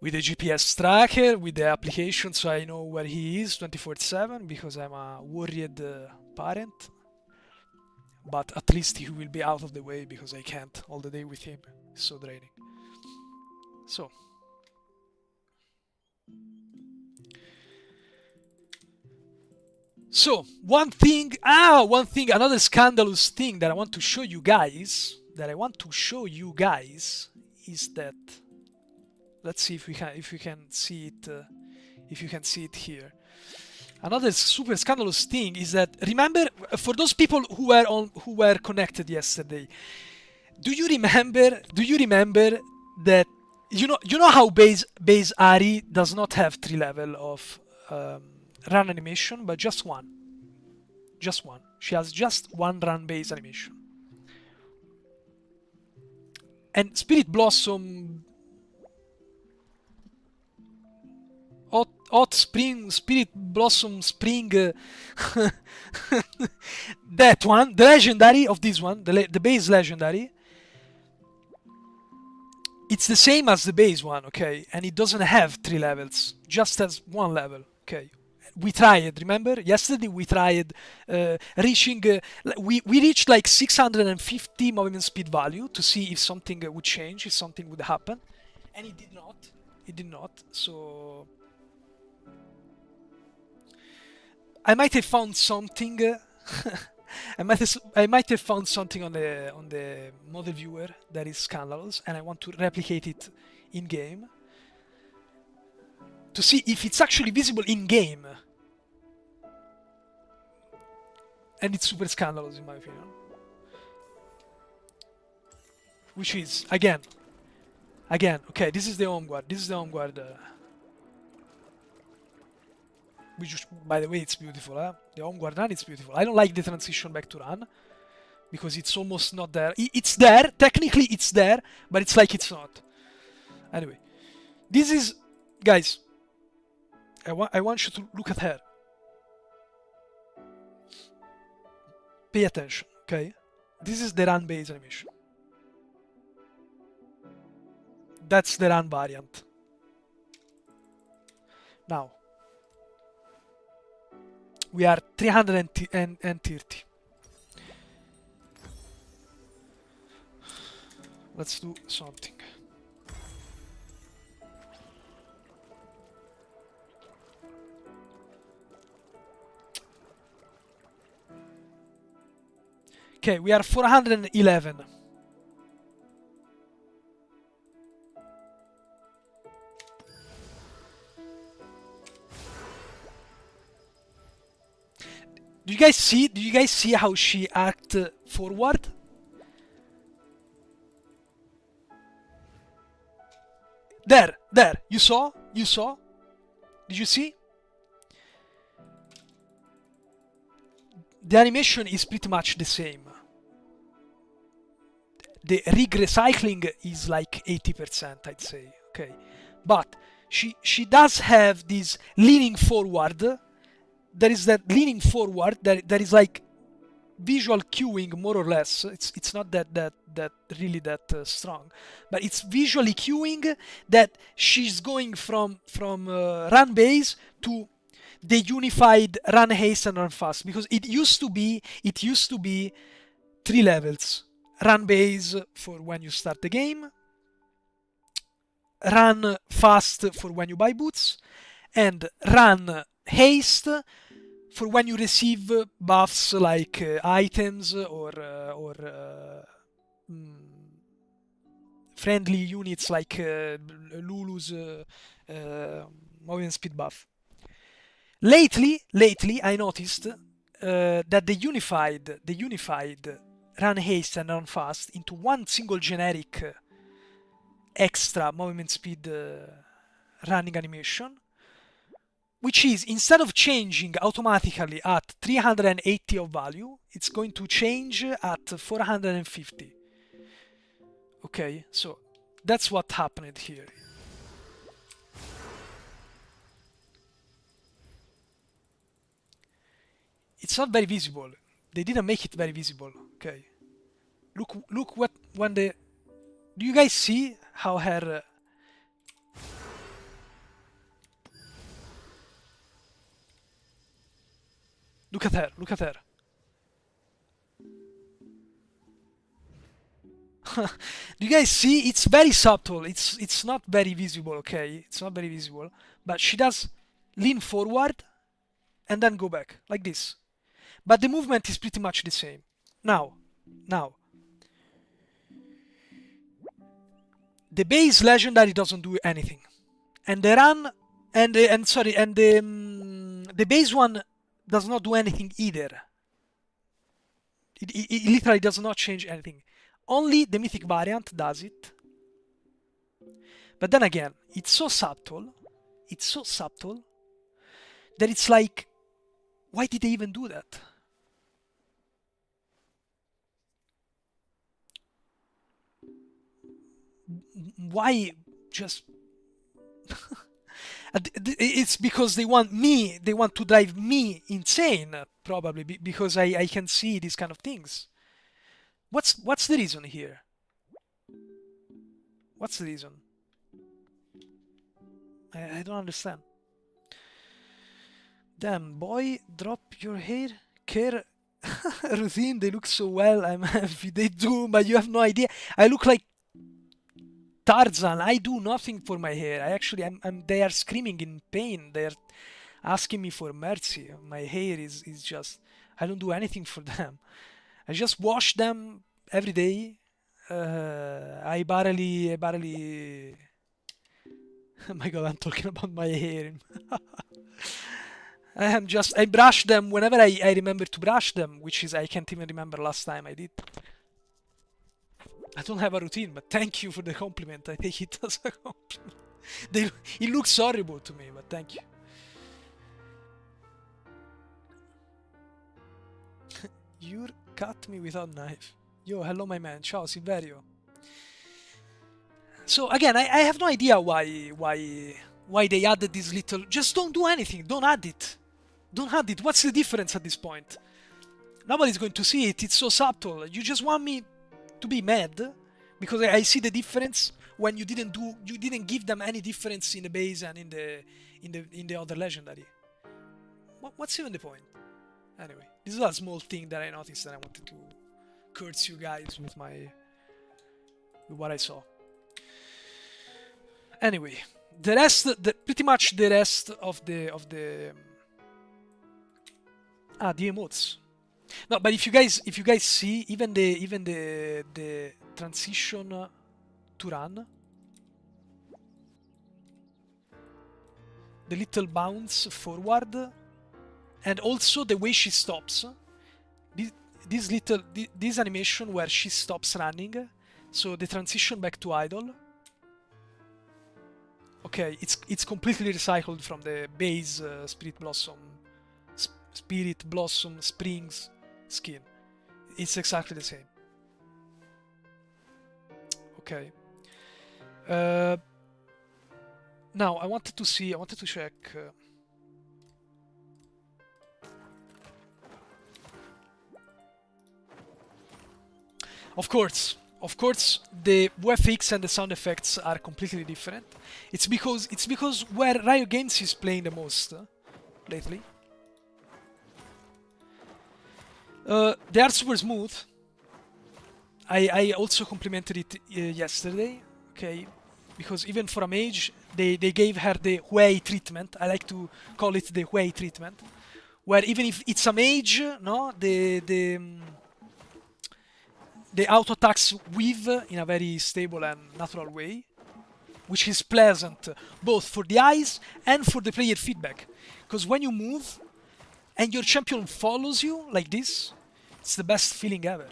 [SPEAKER 1] With a GPS tracker, with the application, so I know where he is 24/7, because I'm a worried parent. But at least he will be out of the way, because I can't all the day with him. It's so draining. So another scandalous thing that I want to show you guys, is that, let's see if you can see it here. Another super scandalous thing is that, remember, for those people who were connected yesterday, do you remember that you know how base Ahri does not have 3 level of run animation, but just one. She has just 1 run base animation. And Spirit Blossom, Hot Spring, Spirit Blossom Spring, that one, the legendary of this one, the base legendary, it's the same as the base one, okay? And it doesn't have 3 levels, just has 1 level, okay? We tried, remember? Yesterday we tried reaching, we reached like 650 movement speed value to see if something would change, if something would happen. And it did not. So I might have found something. I might have found something on the model viewer that is scandalous, and I want to replicate it in game to see if it's actually visible in game. And it's super scandalous in my opinion. Which is again. Okay, this is the home guard. Which, by the way, it's beautiful. The home guard run is beautiful. I don't like the transition back to run, because it's almost not there. It's there, technically it's there, but it's like it's not. Anyway, this is, guys, I want you to look at her. Pay attention, okay? This is the run base animation. That's the run variant. Now, we are 330. Let's do something. Okay, we are 411. Do you guys see? Do you guys see how she act forward? There. You saw? You saw? Did you see? The animation is pretty much the same. The rig recycling is like 80%, I'd say. Okay, but she does have this leaning forward. There is that leaning forward that is like visual cueing, more or less. It's not that really that strong, but it's visually cueing that she's going from run base to the unified run haste and run fast, because it used to be 3 levels: run base for when you start the game, run fast for when you buy boots, and run haste for when you receive buffs like items or friendly units like Lulu's movement speed buff. Lately, I noticed that the unified run haste and run fast into one single generic extra movement speed running animation, which is, instead of changing automatically at 380 of value, it's going to change at 450. Okay, so that's what happened here. It's not very visible. They didn't make it very visible. Okay. Look what when the... Do you guys see how her... Look at her. Do you guys see? It's very subtle. It's not very visible, okay? It's not very visible. But she does lean forward and then go back, like this. But the movement is pretty much the same. Now. The base legendary doesn't do anything. And the run... the base one does not do anything either. It literally does not change anything. Only the Mythic variant does it. But then again, it's so subtle that it's like, why did they even do that? Why just... It's because they want to drive me insane, probably, because I can see these kind of things. What's the reason here? What's the reason? I don't understand. Damn, boy, drop your hair care routine. They look so well. I'm happy they do, but you have no idea. I look like Tarzan. I do nothing for my hair. They are screaming in pain. They are asking me for mercy. My hair is just... I don't do anything for them. I just wash them every day. I barely... Oh my god, I'm talking about my hair. I brush them whenever I remember to brush them, which is, I can't even remember last time I did. I don't have a routine, but thank you for the compliment. I take it as a compliment. It looks horrible to me, but thank you. You cut me without knife. Yo, hello my man. Ciao, Silverio. So again, I have no idea why they added this little... Just don't do anything. Don't add it. What's the difference at this point? Nobody's going to see it. It's so subtle. You just want me to be mad because I see the difference when you didn't give them any difference in the base and in the other legendary. What's even the point? Anyway, this is a small thing that I noticed, and I wanted to curse you guys with what I saw. Anyway, pretty much the rest of the emotes. No, but if you guys see, even the transition to run, the little bounce forward and also the way she stops. This animation where she stops running, so the transition back to idle. Okay, it's completely recycled from the base Spirit Blossom Springs skin. It's exactly the same. Okay. Now I wanted to check. Of course, the VFX and the sound effects are completely different. It's because where Riot Games is playing the most lately. They are super smooth. I also complimented it yesterday, okay? Because even for a mage, they gave her the Hui treatment. I like to call it the Hui treatment, where even if it's a mage, no, the auto attacks weave in a very stable and natural way, which is pleasant both for the eyes and for the player feedback. Because when you move and your champion follows you like this, it's the best feeling ever.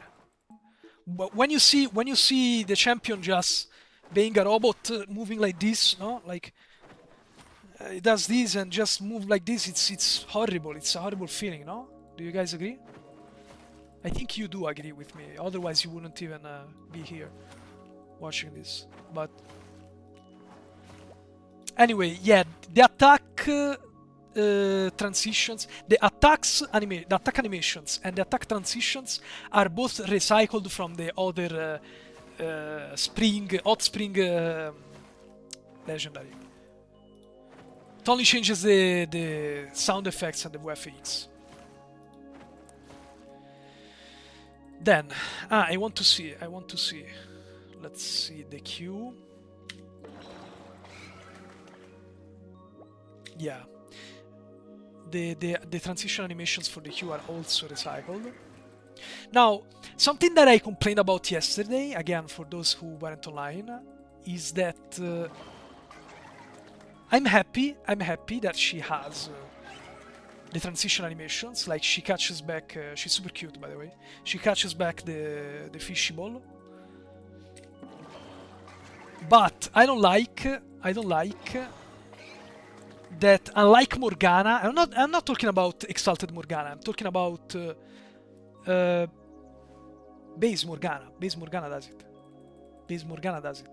[SPEAKER 1] But when you see the champion just being a robot moving like this, no, like it does this and just move like this, it's horrible. It's a horrible feeling, no? Do you guys agree? I think you do agree with me, otherwise you wouldn't even be here watching this. But anyway, yeah, the attack transitions, the attack animations and the attack transitions are both recycled from the other Hot Spring Legendary. It only changes the sound effects and the VFX. Then, I want to see. Let's see the queue. Yeah. The transition animations for the queue are also recycled. Now, something that I complained about yesterday, again for those who weren't online, is that I'm happy that she has the transition animations, like she catches back, she's super cute by the way, she catches back the fishy ball. But I don't like that, unlike Morgana, I'm not talking about Exalted Morgana, I'm talking about base Morgana. Base Morgana does it.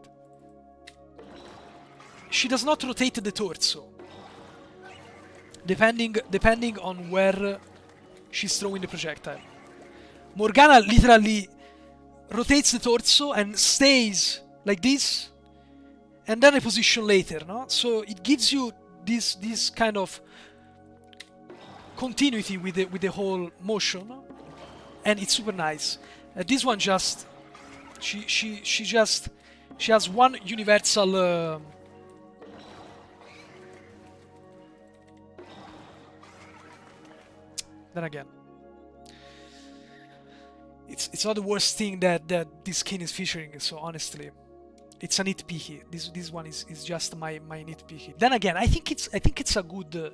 [SPEAKER 1] She does not rotate the torso, depending on where she's throwing the projectile. Morgana literally rotates the torso and stays like this, and then reposition later, no? So it gives you this kind of continuity with the whole motion, and it's super nice. This one just she has one universal then again, it's not the worst thing that this skin is featuring, so honestly it's a nitpicky. This one is just my nitpicky. Then again, I think it's a good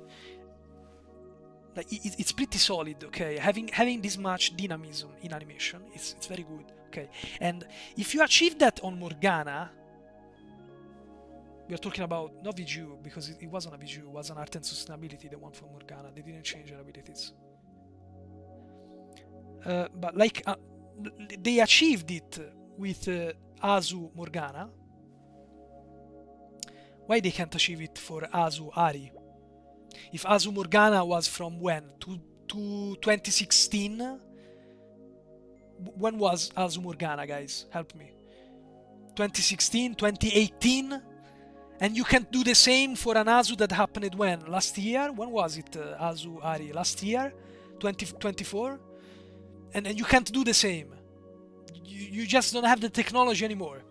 [SPEAKER 1] like it's pretty solid, okay? Having this much dynamism in animation, it's very good, okay? And if you achieve that on Morgana, we are talking about not VGU, because it wasn't a VGU, it was an art and sustainability, the one for Morgana. They didn't change their abilities. But like they achieved it with Azu Morgana. Why they can't achieve it for Azu Ahri? If Azu Morgana was from when? To 2016? When was Azu Morgana, guys? Help me. 2016? 2018? And you can't do the same for an Azu that happened when? Last year? When was it, Azu Ahri? Last year? 2024? And you can't do the same. You just don't have the technology anymore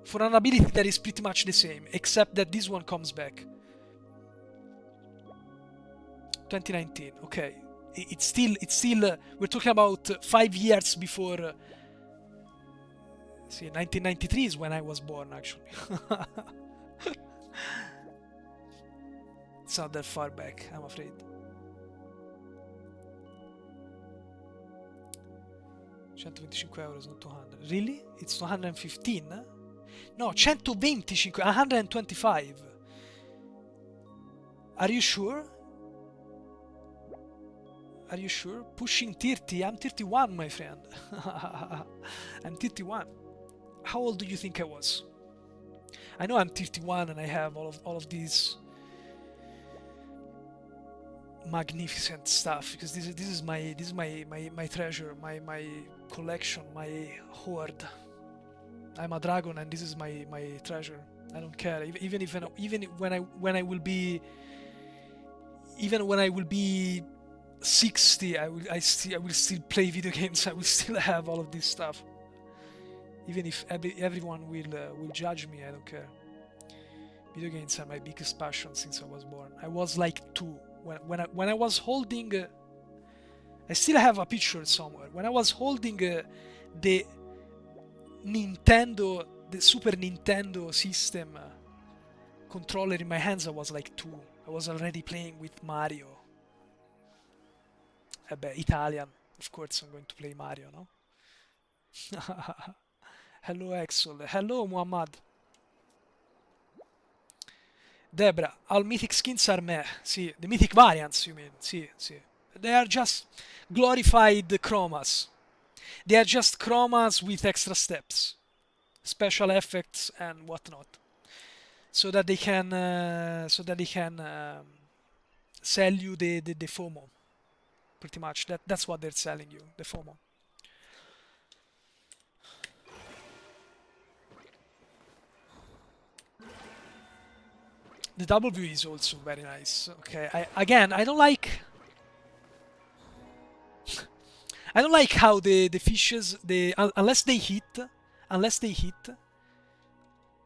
[SPEAKER 1] for an ability that is pretty much the same, except that this one comes back. 2019, okay. It's still we're talking about 5 years before. See, 1993 is when I was born, actually. It's not that far back, I'm afraid. 125 euro, not 200. Really? It's 215? No, 125, 125. Are you sure? Are you sure? Pushing 30? I'm 31, my friend. I'm 31. How old do you think I was? I know I'm 31 and I have all of these magnificent stuff, because this is my treasure, my collection, my hoard. I'm a dragon and this is my treasure. I don't care. Even when I will be 60, I will still play video games. I will still have all of this stuff. Even if everyone will judge me, I don't care. Video games are my biggest passion since I was born. I was like 2 when I was holding. I still have a picture somewhere. When I was holding the Super Nintendo system controller in my hands, I was like 2. I was already playing with Mario. Italian, of course. I'm going to play Mario, no? Hello, Axel. Hello, Muhammad. Debra, all mythic skins are meh. See, the mythic variants, you mean? See. They are just glorified chromas. They are just chromas with extra steps, special effects and whatnot, so that they can sell you the FOMO. Pretty much, that's what they're selling you, the FOMO. The double view is also very nice. Okay, I don't like how the fishes, unless they hit,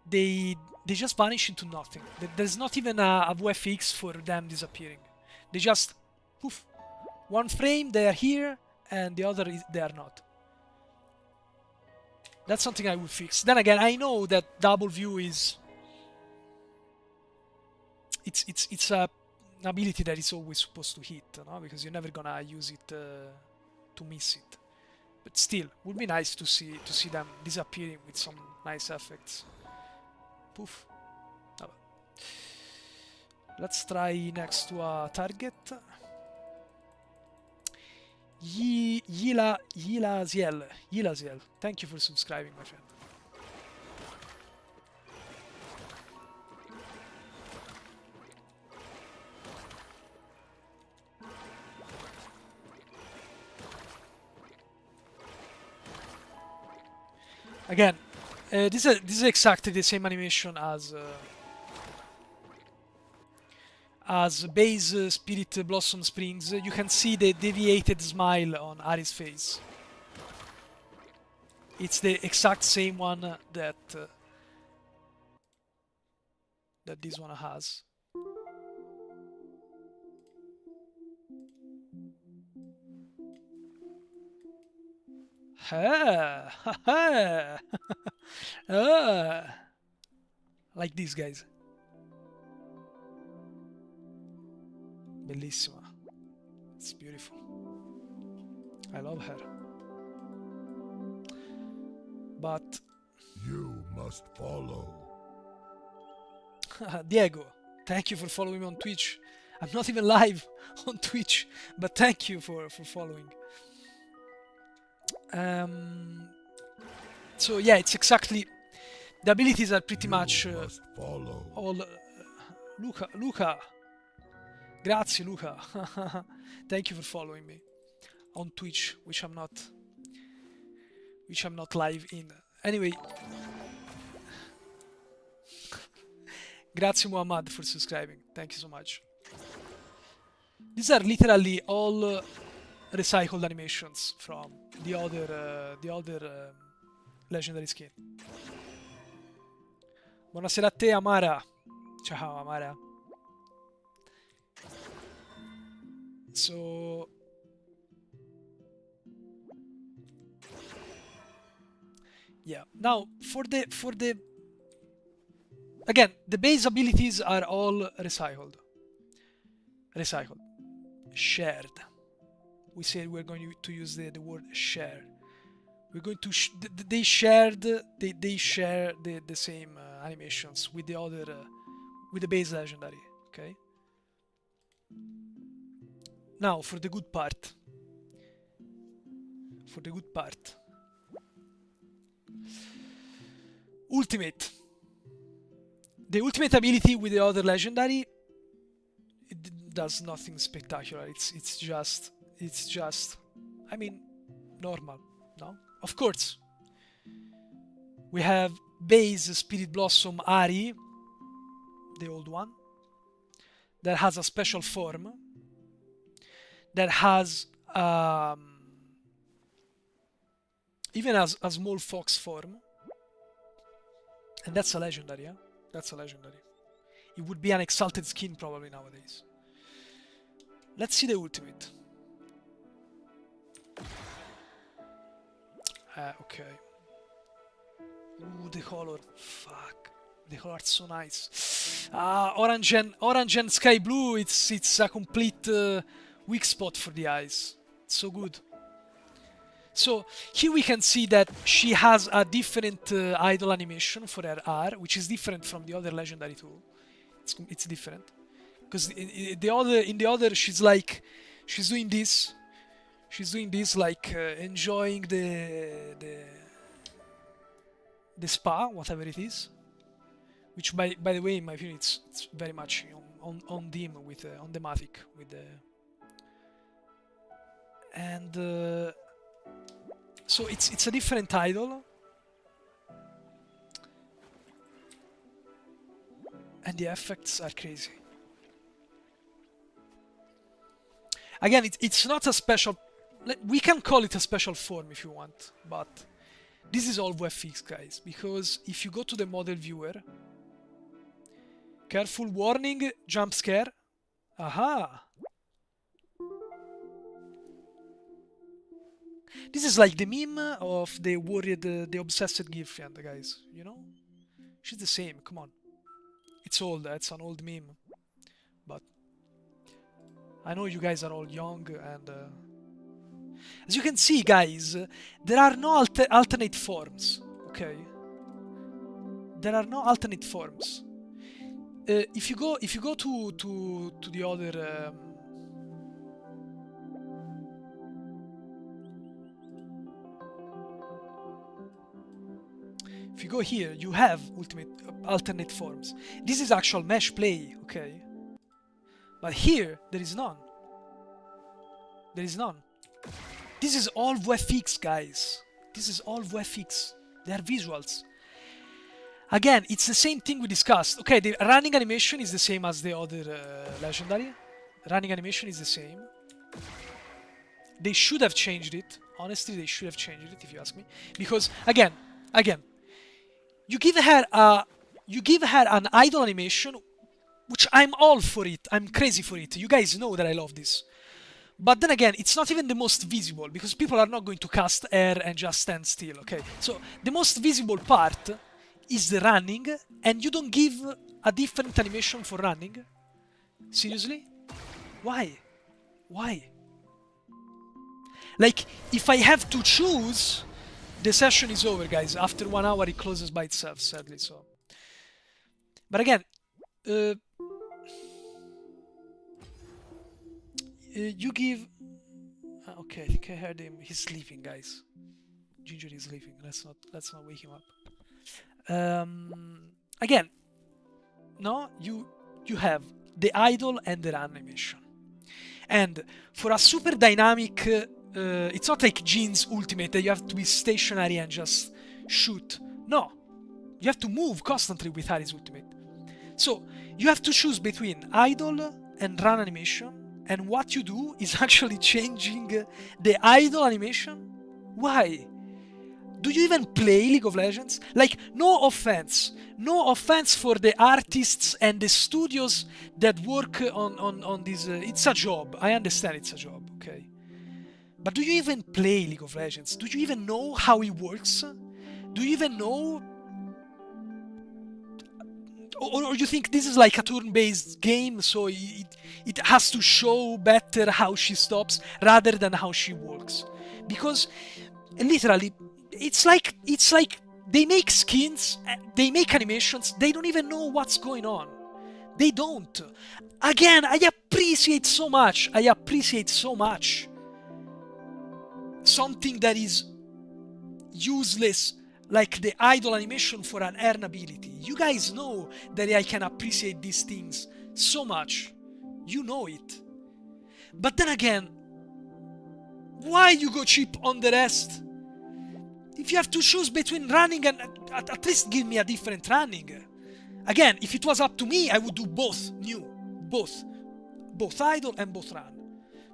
[SPEAKER 1] they just vanish into nothing. There's not even a VFX for them disappearing. They just poof. One frame they are here, and the other they are not. That's something I will fix. Then again, I know that double view is it's an ability that is always supposed to hit, no? Because you're never gonna use it to miss it. But still, would be nice to see them disappearing with some nice effects. Poof. Oh. Let's try next to a target. Yilaziel. Thank you for subscribing, my friend. Again, this is exactly the same animation as base Spirit Blossom Springs. You can see the deviated smile on Ahri's face. It's the exact same one that this one has. Like these guys. Bellissima. It's beautiful. I love her. But
[SPEAKER 2] you must follow.
[SPEAKER 1] Diego, thank you for following me on Twitch. I'm not even live on Twitch, but thank you for following. So yeah, it's exactly, the abilities are pretty much all Luca. Grazie, Luca. Thank you for following me on Twitch, which I'm not live in. Anyway, grazie Muhammad for subscribing. Thank you so much. These are literally all recycled animations from the other legendary skin. Buonasera a te, Amara. Ciao, Amara. So yeah, now for the again, the base abilities are all recycled, shared. We said we're going to use the word share. we're going to they share the same animations with the other with the base legendary. Okay. Now for the good part. Ultimate. The ultimate ability with the other legendary, it does nothing spectacular. It's just I mean, normal, no? Of course. We have base Spirit Blossom Ahri, the old one, that has a special form, that has even as a small fox form, and that's a legendary, yeah? That's a legendary. It would be an exalted skin probably nowadays. Let's see the ultimate. Okay. Ooh, the color. Fuck. The color's so nice. Orange and sky blue. It's a complete weak spot for the eyes. It's so good. So here we can see that she has a different idle animation for her R, which is different from the other legendary too. It's different because in the other she's doing this like enjoying the spa, whatever it is, which by the way in my opinion it's very much on theme with on the Mythic with the and. So it's a different title, and the effects are crazy. Again, it's not a special. We can call it a special form if you want, but this is all VFX, guys. Because if you go to the model viewer, careful warning, jump scare. Aha. This is like the meme of the worried, the obsessed girlfriend, guys. You know, she's the same. Come on, it's old. It's an old meme, but I know you guys are all young, and as you can see, guys, there are no alternate forms. Okay, there are no alternate forms. If you go to the other. If you go here, you have alternate forms. This is actual mesh play, okay? But here, there is none. There is none. This is all VFX, guys. This is all VFX. They are visuals. Again, it's the same thing we discussed. Okay, the running animation is the same as the other legendary. Running animation is the same. They should have changed it. Honestly, they should have changed it, if you ask me. Because, again, you give her an idle animation, which I'm all for it. I'm crazy for it. You guys know that I love this. But then again, it's not even the most visible, because people are not going to cast air and just stand still, okay? So the most visible part is the running, and you don't give a different animation for running? Seriously? Why? Why? Like, if I have to choose, the session is over, guys. After 1 hour, it closes by itself, sadly, so. But again, you give... okay, I think I heard him. He's sleeping, guys. Ginger is sleeping. Let's not wake him up. Again, no, you have the idle and the run animation, and for a super dynamic, it's not like Jin's ultimate that you have to be stationary and just shoot. No, you have to move constantly with Ahri's ultimate. So you have to choose between idle and run animation, and what you do is actually changing the idle animation. Why? Do you even play League of Legends? Like, no offense for the artists and the studios that work on this. It's a job. I understand it's a job, okay? But do you even play League of Legends? Do you even know how it works? Do you even know? Or you think this is like a turn-based game, so it has to show better how she stops rather than how she works? Because, literally, it's like they make skins, they make animations, they don't even know what's going on. They don't. Again, I appreciate so much something that is useless, like the idle animation for an earn ability. You guys know that I can appreciate these things so much. You know it. But then again, why you go cheap on the rest? If you have to choose between running and at least give me a different running. Again, if it was up to me, I would do both new. Both idle and both run.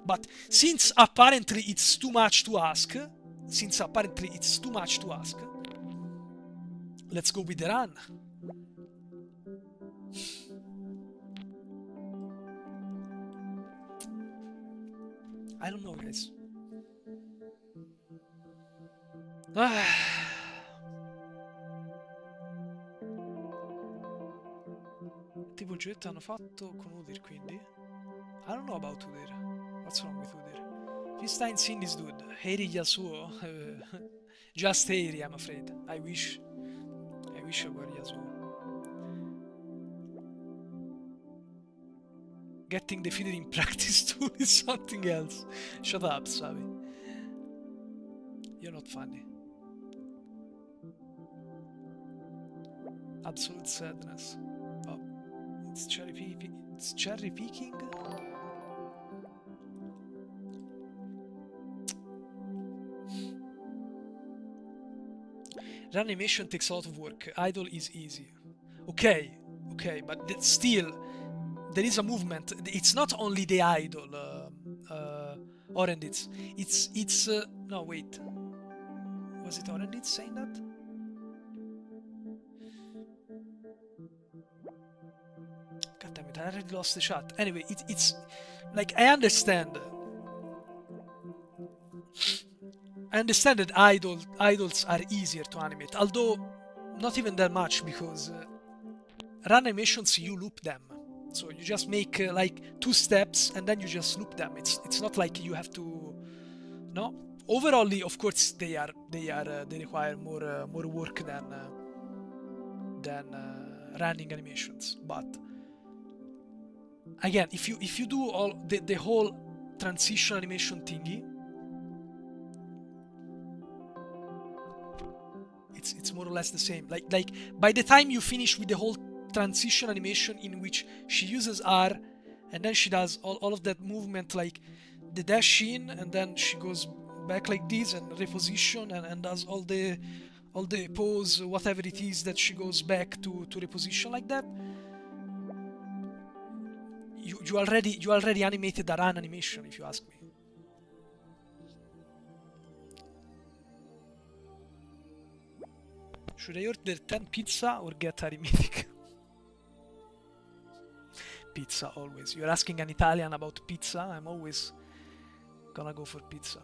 [SPEAKER 1] But since apparently it's too much to ask, let's go with the run. I don't know, guys. Tipo il giovetto hanno fatto con Udyr, quindi I don't know about Udyr. What's wrong with Udyr? This time seen this dude. Ahri Yasuo. Just Ahri, I'm afraid. I wish I were Yasuo. Getting defeated in practice too is something else. Shut up, Savi. You're not funny. Absolute sadness. Oh, it's cherry picking. It's cherry picking. Run animation takes a lot of work. Idle is easy. Okay, but still, there is a movement. It's not only the idle, Orenditz. It's no, wait. Was it Orenditz saying that? God damn it, I already lost the shot. Anyway, it's like, I understand that idols are easier to animate, although not even that much, because run animations, you loop them. So you just make like 2 steps and then you just loop them. It's not like you have to. No. Overall, of course, they require more work than running animations. But again, if you do all the whole transition animation thingy, it's more or less the same. Like by the time you finish with the whole transition animation, in which she uses R and then she does all of that movement, like the dash in and then she goes back like this and reposition and does all the pose, whatever it is that she goes back to reposition like that. You already animated a run animation, if you ask me. Should I order 10 pizza or get Ahri Mythic? Pizza, always. You're asking an Italian about pizza, I'm always gonna go for pizza.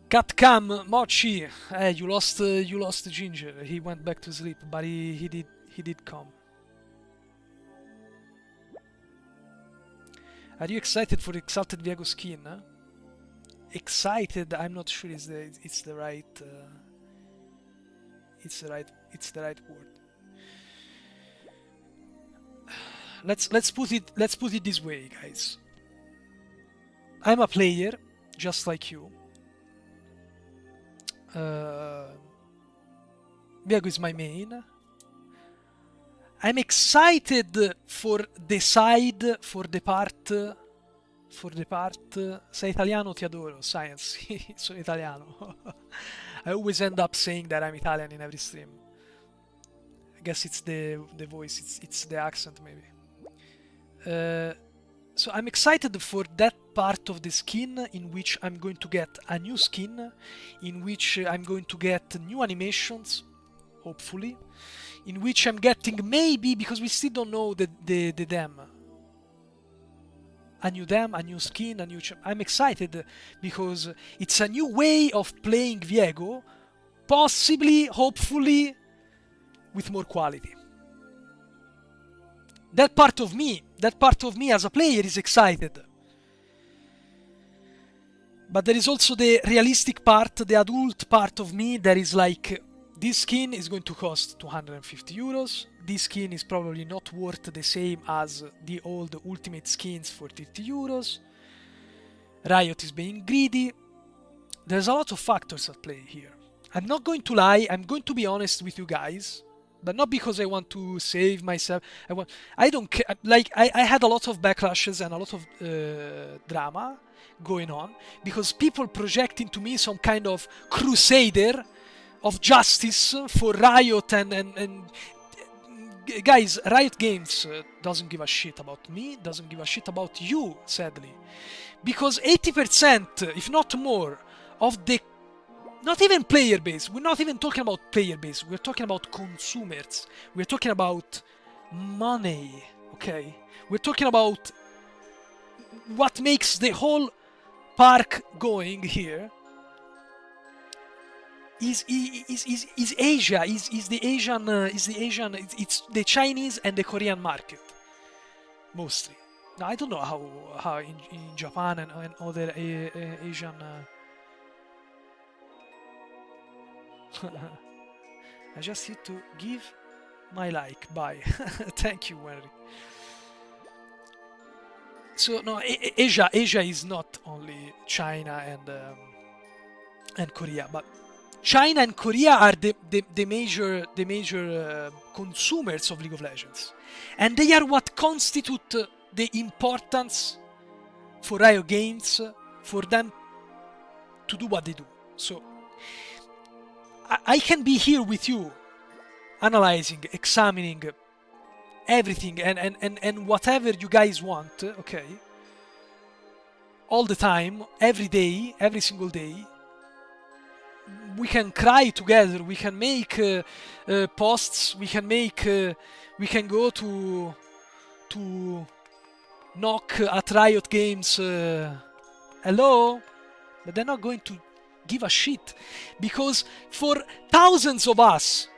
[SPEAKER 1] Catcam, Mochi, you lost Ginger. He went back to sleep, but he did come. Are you excited for the Exalted Viego skin? Huh? Excited? I'm not sure it's the right word. Let's put it this way, guys. I'm a player just like you. Viego is my main. I'm excited for the side, for the part. Sei italiano, ti adoro. Science, sono italiano. I always end up saying that I'm Italian in every stream. I guess it's the voice, it's the accent maybe. So I'm excited for that part of the skin in which I'm going to get a new skin, in which I'm going to get new animations, hopefully, in which I'm getting maybe, because we still don't know the dam, a new dam, a new skin, a new... I'm excited because it's a new way of playing Viego, possibly, hopefully, with more quality. That part of me as a player is excited. But there is also the realistic part, the adult part of me that is like, this skin is going to cost 250 euros. This skin is probably not worth the same as the old ultimate skins for 30 euros. Riot is being greedy. There's a lot of factors at play here. I'm not going to lie, I'm going to be honest with you guys, but not because I want to save myself. I don't care. Like, I had a lot of backlashes and a lot of drama going on because people project into me some kind of crusader of justice for Riot and guys, Riot Games doesn't give a shit about me, doesn't give a shit about you, sadly, because 80%, if not more, of the not even player base, we're not even talking about player base, we're talking about consumers, we're talking about money, okay? We're talking about what makes the whole park going here is Asia, is the Asian, it's the Chinese and the Korean market, mostly. Now, I don't know how in Japan and other Asian... I just need to give my like. Bye. Thank you, Henry. So no, Asia is not only China and Korea, but China and Korea are the major consumers of League of Legends, and they are what constitute the importance for Riot Games for them to do what they do. So I can be here with you, analyzing, examining everything and whatever you guys want, okay? All the time, every day, every single day. We can cry together, we can make posts, we can go to knock at Riot Games, hello? But they're not going to give a shit, because for thousands of us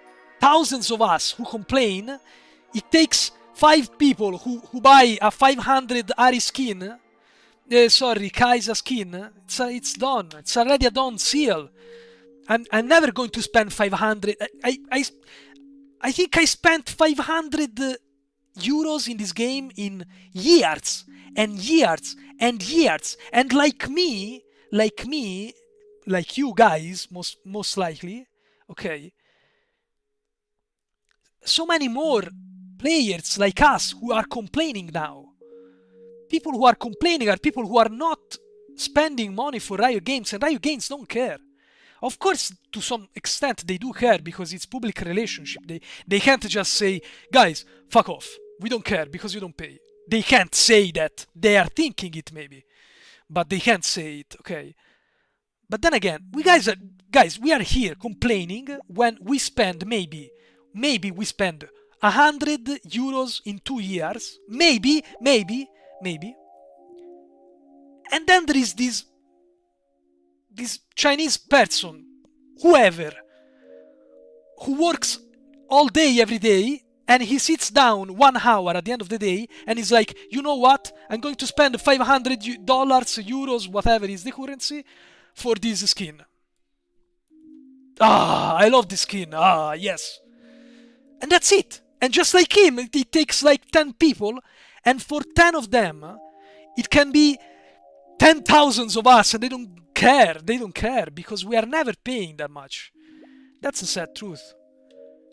[SPEAKER 1] who complain, it takes 5 people who buy a 500 Ahri skin, Kaisa skin, it's done, it's already a done seal. I'm never going to spend 500. I think I spent 500 euros in this game in years and years and years, and like me, like you guys, most likely, okay, so many more players like us who are complaining now. People who are complaining are people who are not spending money for Riot Games, and Riot Games don't care. Of course, to some extent they do care, because it's public relationship. They can't just say, guys, fuck off, we don't care because you don't pay. They can't say that. They are thinking it maybe, but they can't say it, okay? But then again, we are here complaining when we spend maybe we spend 100 euros in 2 years, maybe, and then there is this Chinese person, whoever, who works all day every day, and he sits down 1 hour at the end of the day and he's like, you know what, I'm going to spend $500, euros, whatever is the currency, for this skin. I love this skin, yes. And that's it. And just like him, it takes like 10 people, and for 10 of them, it can be 10,000 of us, and they don't care, because we are never paying that much. That's the sad truth,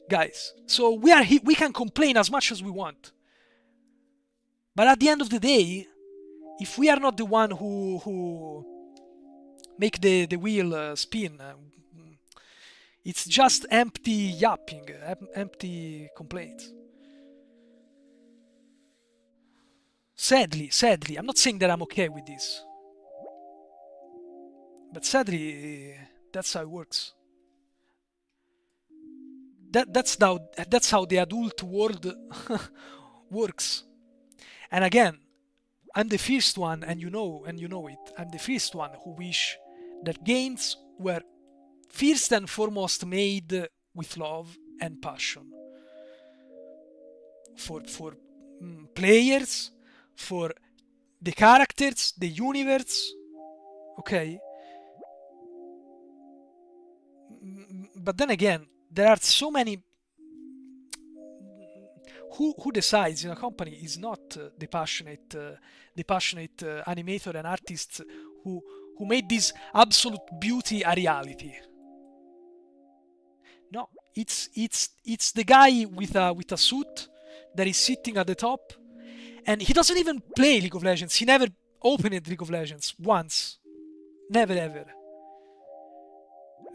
[SPEAKER 1] guys. So we can complain as much as we want, but at the end of the day, if we are not the one who make the wheel spin, it's just empty yapping, empty complaints. Sadly, I'm not saying that I'm okay with this, but sadly, that's how it works. That's how the adult world works. And again, I'm the first one, and you know it. I'm the first one who wish that games were first and foremost made with love and passion for players, for the characters, the universe, okay? but then again, there are so many. Who decides in a company is not the passionate animator and artists who made this absolute beauty a reality. No, it's the guy with a suit that is sitting at the top, and he doesn't even play League of Legends. He never opened League of Legends once, never ever.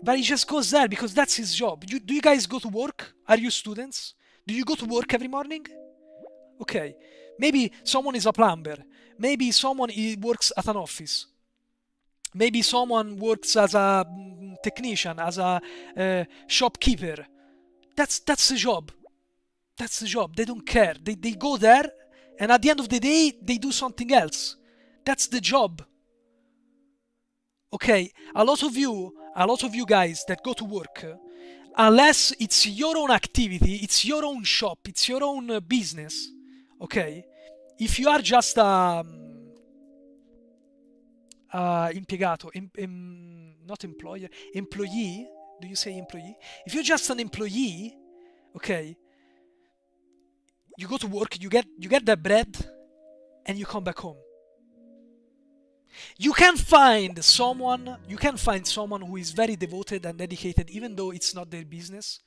[SPEAKER 1] But he just goes there because that's his job. Do you guys go to work? Are you students? Do you go to work every morning? Okay. Maybe someone is a plumber. Maybe someone works at an office. Maybe someone works as a technician, as a shopkeeper. That's the job. That's the job. They don't care. They go there, and at the end of the day, they do something else. That's the job. Okay, a lot of you guys that go to work, unless it's your own activity, it's your own shop, it's your own business, okay? If you are just impiegato, not employer, employee, do you say employee? If you're just an employee, okay, you go to work, you get that bread, and you come back home. You can find someone who is very devoted and dedicated, even though it's not their business,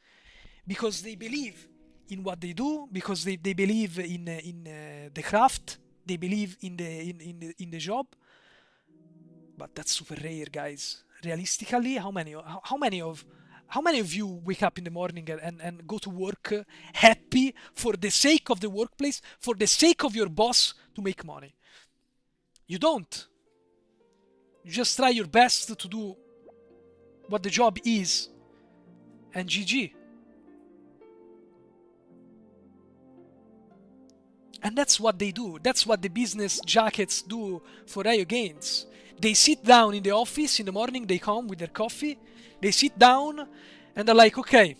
[SPEAKER 1] because they believe in what they do, because they believe in the craft, they believe in the job. But that's super rare, guys. Realistically, how many of you wake up in the morning and go to work happy for the sake of the workplace, for the sake of your boss, to make money? You don't. You just try your best to do what the job is, and GG. And that's what they do. That's what the business jackets do for Riot Games. They sit down in the office in the morning, they come with their coffee, they sit down, and they're like, okay,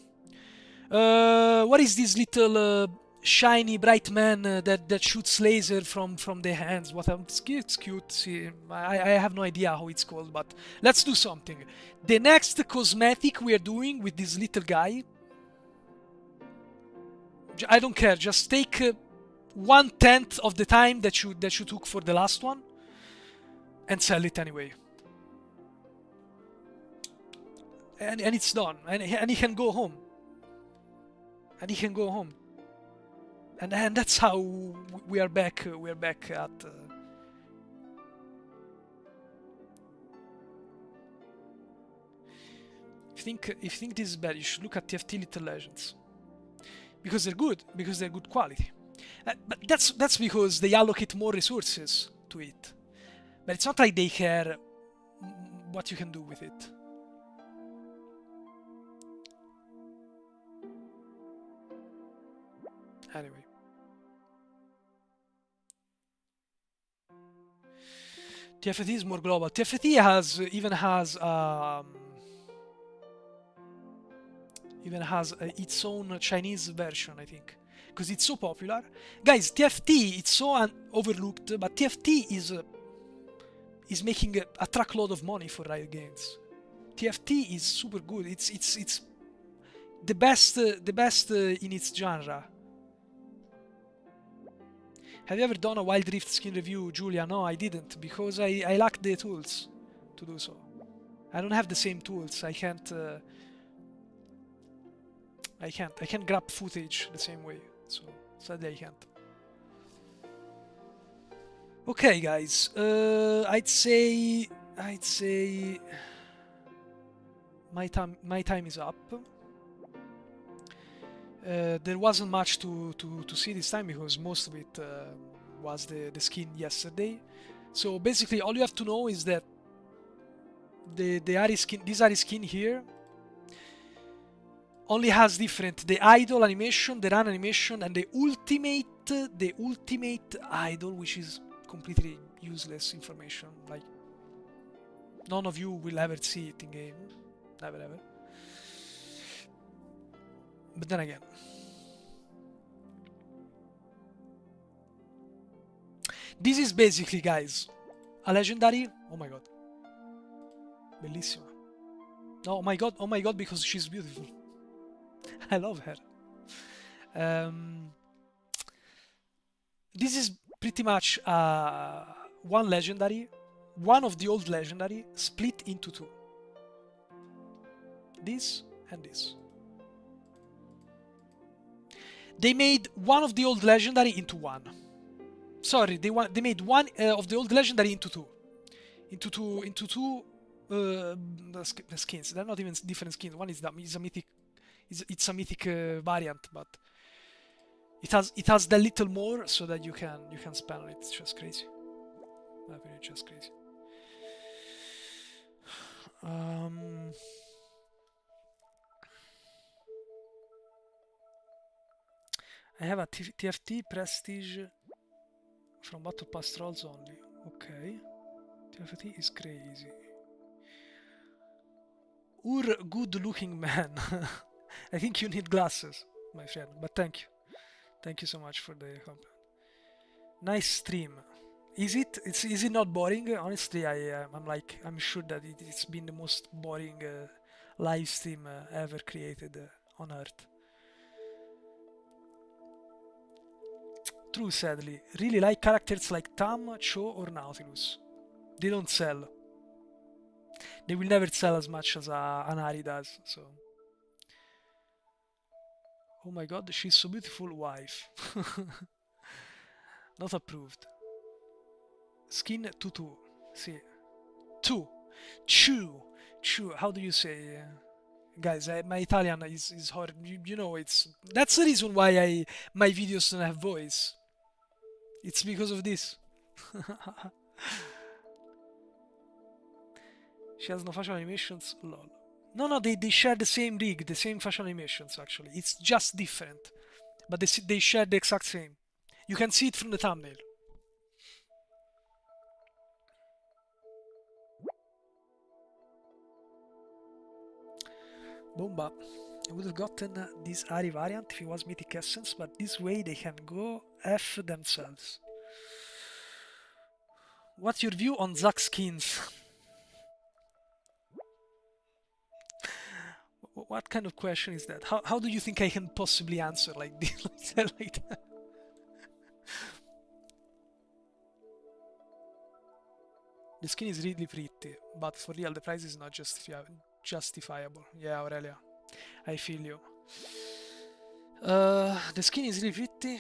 [SPEAKER 1] what is this little shiny bright man that shoots laser from the hands? It's cute. See, I have no idea how it's called, but let's do something. The next cosmetic we are doing with this little guy, I don't care, just take 1/10 of the time that you took for the last one and sell it anyway, and it's done, and he can go home, and that's how we are back at if you think this is bad, you should look at TFT Little Legends, because they're good quality. But that's because they allocate more resources to it. But it's not like they care what you can do with it. Anyway. TFT is more global. TFT even has its own Chinese version, I think, because it's so popular. Guys, TFT, it's so overlooked, but TFT is making a truckload of money for Riot Games. TFT is super good. It's the best in its genre. Have you ever done a Wild Rift skin review, Julia? No, I didn't, because I lack the tools to do so. I don't have the same tools. I can't grab footage the same way. So sadly I can't. Okay, guys. I'd say my time is up. There wasn't much to see this time because most of it was the skin yesterday. So basically, all you have to know is that the Ahri skin, this Ahri skin here, only has the idol animation, the run animation, and the ultimate idol, which is completely useless information. Like, none of you will ever see it in game, never ever. But then again, this is basically, guys, a legendary. Oh my god, bellissima. Oh my god, because she's beautiful. I love her. This is pretty much one legendary, one of the old legendary, split into two. This and this. They made one of the old legendary into one. Sorry, they made one of the old legendary into two. Into two skins. They're not even different skins. One is a mythic. It's a mythic variant, but it has the little more so that you can spend on it. It's just crazy. My opinion, just crazy. I have a TFT Prestige from Battle Pass Trolls only. Okay. TFT is crazy. Good looking man. I think you need glasses, my friend, but thank you. Thank you so much for the compliment. Nice stream. Is it not boring? Honestly, I'm sure that it's been the most boring live stream ever created on Earth. True, sadly. Really like characters like Tam, Cho, or Nautilus. They don't sell. They will never sell as much as an Ahri does, so... Oh my god, she's so beautiful, wife. Not approved. Skin 2-2. See. 2. Chew. Chew. How do you say... Guys, my Italian is horrible. You know, that's the reason why my videos don't have voice. It's because of this. She has no facial animations. Lol. No, they share the same rig, the same facial animations actually. It's just different. But they share the exact same. You can see it from the thumbnail. Bomba. I would have gotten this Ahri variant if it was Mythic Essence, but this way they can go F themselves. What's your view on Zack skins? What kind of question is that? How do you think I can possibly answer like this? Like that? The skin is really pretty, but for real, the price is not justifiable. Yeah, Aurelia, I feel you. The skin is really pretty.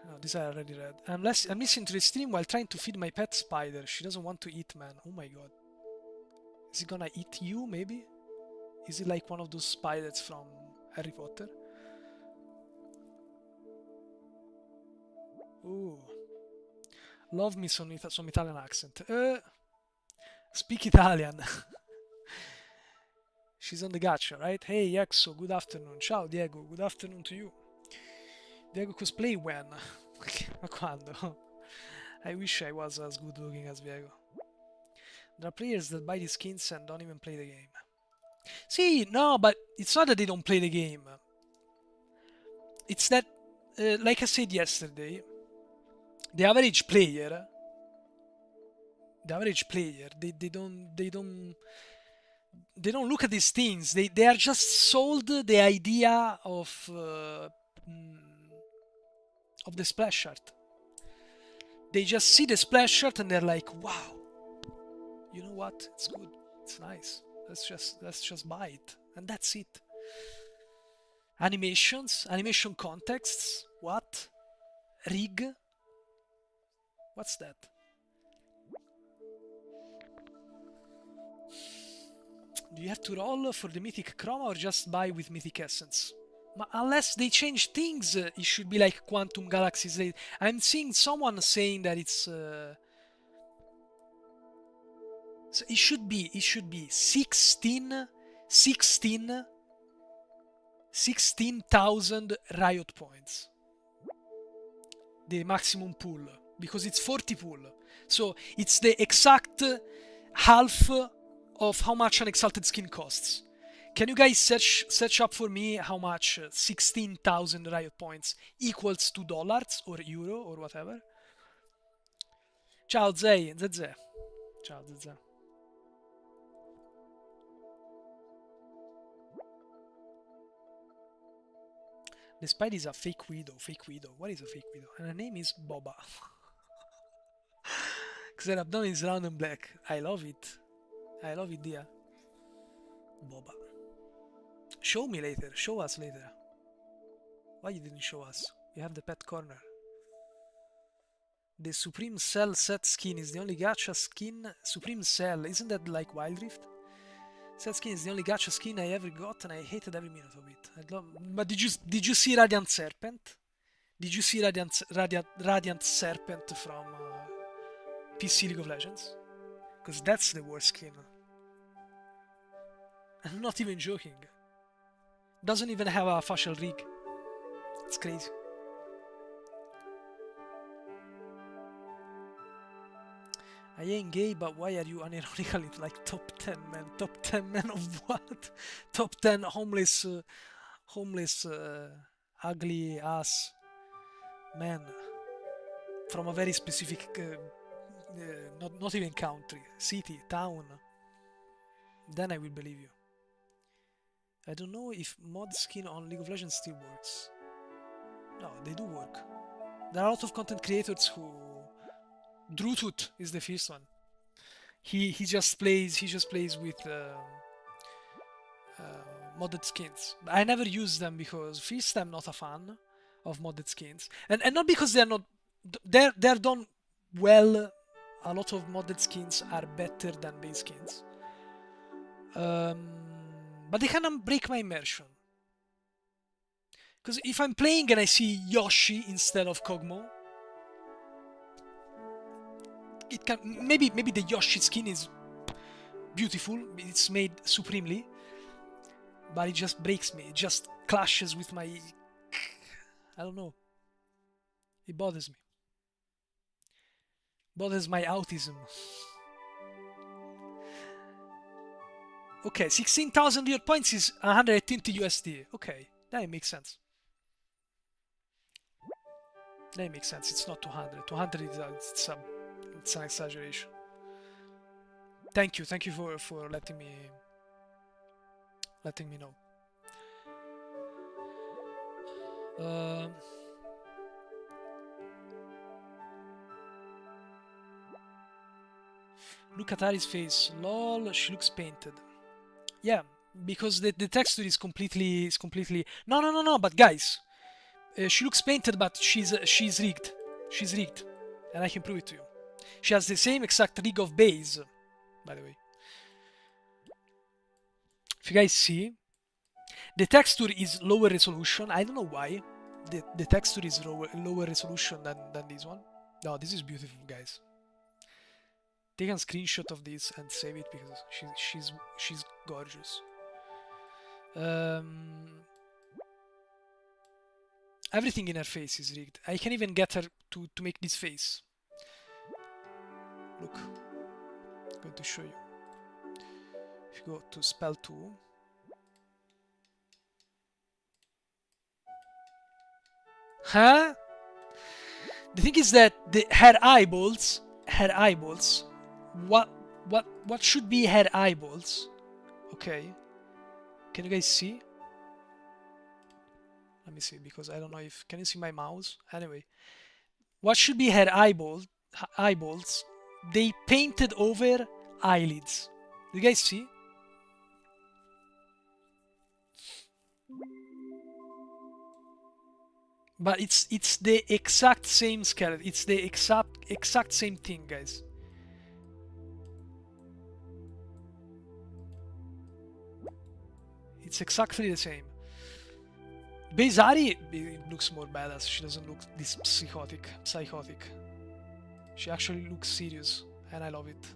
[SPEAKER 1] Oh, this I already read. I'm listening to the stream while trying to feed my pet spider. She doesn't want to eat, man. Oh my god. Is it gonna eat you, maybe? Is it like one of those spiders from Harry Potter? Ooh. Love me some Italian accent. Speak Italian. She's on the gacha, right? Hey, Exo, good afternoon. Ciao, Diego. Good afternoon to you. Diego cosplay when? Ma quando? I wish I was as good looking as Diego. There are players that buy the skins and don't even play the game. See, no, but it's not that they don't play the game. It's that, like I said yesterday, the average player, they don't look at these things. They are just sold the idea of the splash art. They just see the splash art and they're like, wow, you know what? It's good. It's nice. Let's just buy it, and that's it. Animations, animation contexts. What? Rig? What's that? Do you have to roll for the Mythic Chroma or just buy with Mythic Essence? Unless they change things, it should be like Quantum Galaxies. I'm seeing someone saying that it's... So it should be 16,000 Riot points. The maximum pool. Because it's 40 pool. So it's the exact half of how much an exalted skin costs. Can you guys search up for me how much 16,000 Riot points equals to dollars or euro or whatever? Ciao Zeze. Ciao Zeze. Despite is a fake widow. Fake widow. What is a fake widow? And her name is Boba. Because her abdomen is round and black. I love it. I love it, dear. Boba. Show me later. Show us later. Why you didn't show us? You have the pet corner. The Supreme Cell set skin is the only gacha skin. Supreme Cell, isn't that like Wild Rift? Set skin is the only gacha skin I ever got, and I hated every minute of it. But did you see Radiant Serpent? Did you see Radiant Serpent from PC League of Legends? Because that's the worst skin. I'm not even joking. Doesn't even have a facial rig. It's crazy. I ain't gay, but why are you unironically like top 10 men? Top 10 men of what? Top 10 homeless, ugly ass men from a very specific, not even country, city, town. Then I will believe you. I don't know if mod skin on League of Legends still works. No, they do work. There are a lot of content creators who... Drutut is the first one. He just plays with modded skins. I never use them because first I'm not a fan of modded skins, and not because they're not they're done well. A lot of modded skins are better than base skins, but they kind of break my immersion. Because if I'm playing and I see Yoshi instead of Kog'Maw, it can maybe the Yoshi skin is beautiful, it's made supremely, but it just breaks me. It just clashes with my... I don't know. It bothers me. Bothers my autism. Okay, 16,000 real points is 120 USD. Okay, that makes sense. That makes sense. It's not 200. 200 is it's an exaggeration. Thank you for letting me know. Look at Ahri's face. Lol, she looks painted. Yeah, because the texture is completely no. But guys, she looks painted, but she's rigged. She's rigged, and I can prove it to you. She has the same exact rig of base, by the way. If you guys see, the texture is lower resolution. I don't know why. The texture is lower resolution than this one. No, this is beautiful, guys. Take a screenshot of this and save it because she's gorgeous. Everything in her face is rigged. I can even get her to make this face. Look, I'm going to show you. If you go to spell 2, huh? The thing is that her eyeballs, what should be her eyeballs? Okay, can you guys see? Let me see, because I don't know if... Can you see my mouse? Anyway, what should be her eyeballs? They painted over eyelids. Do you guys see? But it's the exact same skeleton. It's the exact same thing, guys. It's exactly the same. Base Ahri looks more badass. She doesn't look this psychotic. She actually looks serious, and I love it.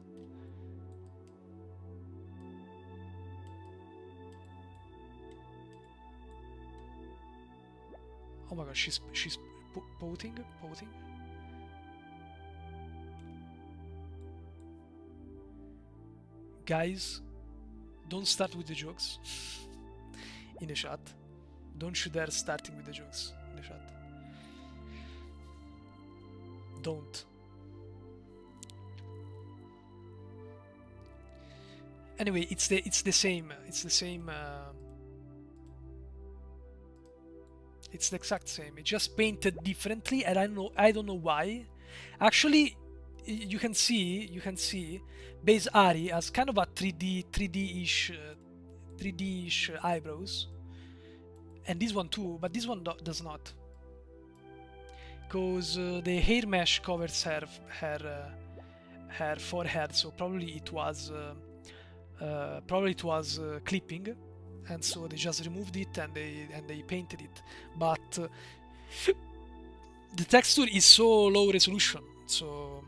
[SPEAKER 1] Oh my god, she's poting. Guys, don't start with the jokes in the chat. Don't you dare starting with the jokes in the chat. Don't. Anyway, it's the same. It's the exact same. It's just painted differently, and I don't know why. Actually, you can see base Ahri has kind of a 3D-ish eyebrows, and this one too, but this one does not, because the hair mesh covers her forehead, so probably it was clipping, and so they just removed it and they painted it. But the texture is so low resolution, so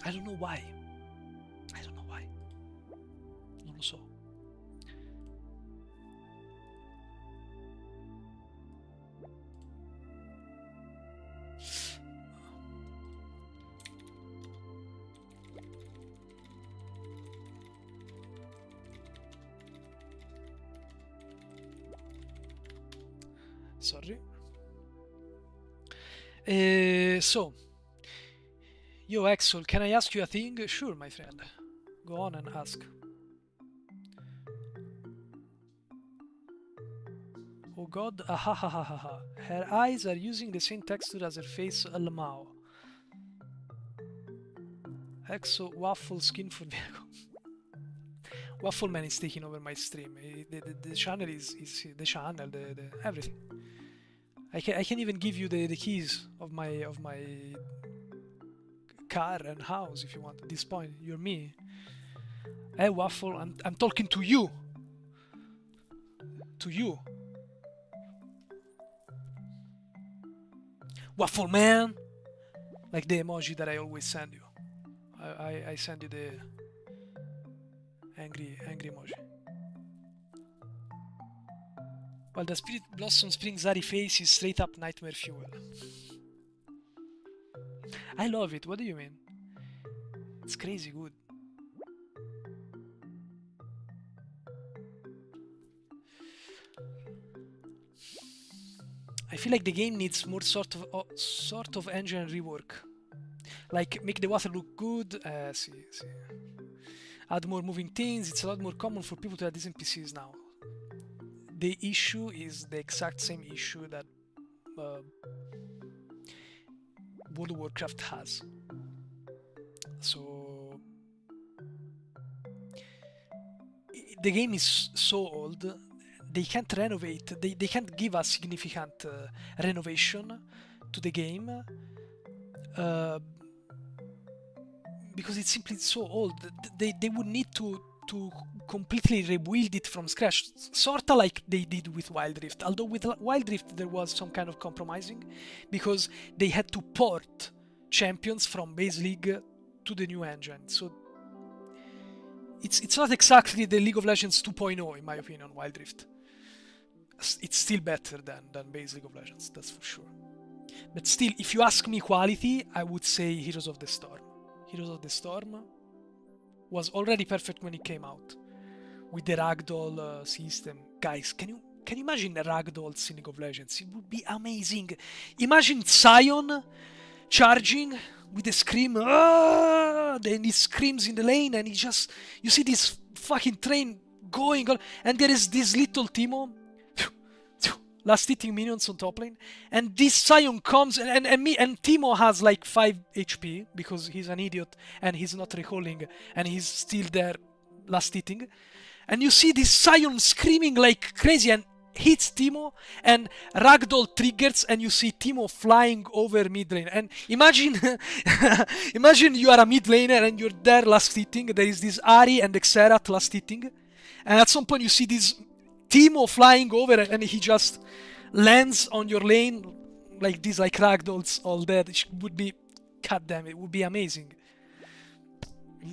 [SPEAKER 1] I don't know why. Non lo so. Sorry. So, yo Axel, can I ask you a thing? Sure, my friend. Go on and ask. Oh god, ahahahaha. Her eyes are using the same texture as her face, Almao. Exo waffle skin for Diego. Waffle Man is taking over my stream. The channel is the channel, the everything. I can even give you the keys of my car and house if you want. At this point, you're me. Hey Waffle, I'm talking to you. To you. Waffle Man! Like the emoji that I always send you. I send you the angry emoji. While the Spirit Blossom Springs Ahri face is straight up nightmare fuel. I love it, what do you mean? It's crazy good. I feel like the game needs more sort of engine rework. Like make the water look good, see. Add more moving things, it's a lot more common for people to add this in PCs now. The issue is the exact same issue that World of Warcraft has. So the game is so old, they can't renovate, they can't give a significant renovation to the game because it's simply so old. They would need to completely rebuild it from scratch, sorta like they did with Wild Rift. Although with Wild Rift there was some kind of compromising because they had to port champions from base league to the new engine. So it's not exactly the League of Legends 2.0 in my opinion, Wild Rift. It's still better than base League of Legends, that's for sure. But still, if you ask me quality, I would say Heroes of the Storm. Heroes of the Storm was already perfect when it came out, with the ragdoll system. Guys, can you imagine the ragdolls in League of Legends? It would be amazing. Imagine Sion charging with a scream, then he screams in the lane, and you see this fucking train going on, and there is this little Teemo, last hitting minions on top lane, and this Sion comes, and Teemo has like 5 HP because he's an idiot and he's not recalling, and he's still there last hitting, and you see this Sion screaming like crazy and hits Teemo, and ragdoll triggers, and you see Teemo flying over mid lane. And imagine imagine you are a mid laner and you're there last hitting, there is this Ahri and Xerath last hitting, and at some point you see this Teemo flying over and he just lands on your lane like this, like ragdolls all dead. It would be, goddamn, it would be amazing.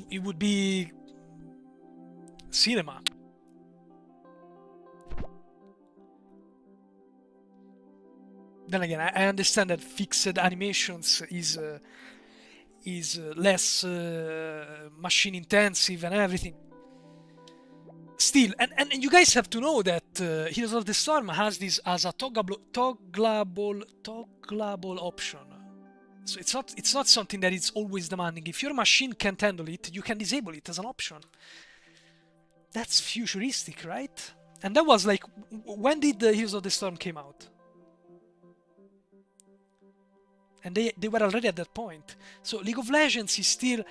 [SPEAKER 1] It would be cinema. Then again, I understand that fixed animations is less machine intensive and everything. Still, and you guys have to know that Heroes of the Storm has this as a toggleable option. So it's not something that is always demanding. If your machine can't handle it, you can disable it as an option. That's futuristic, right? And that was like, when did the Heroes of the Storm came out? And they were already at that point. So League of Legends is still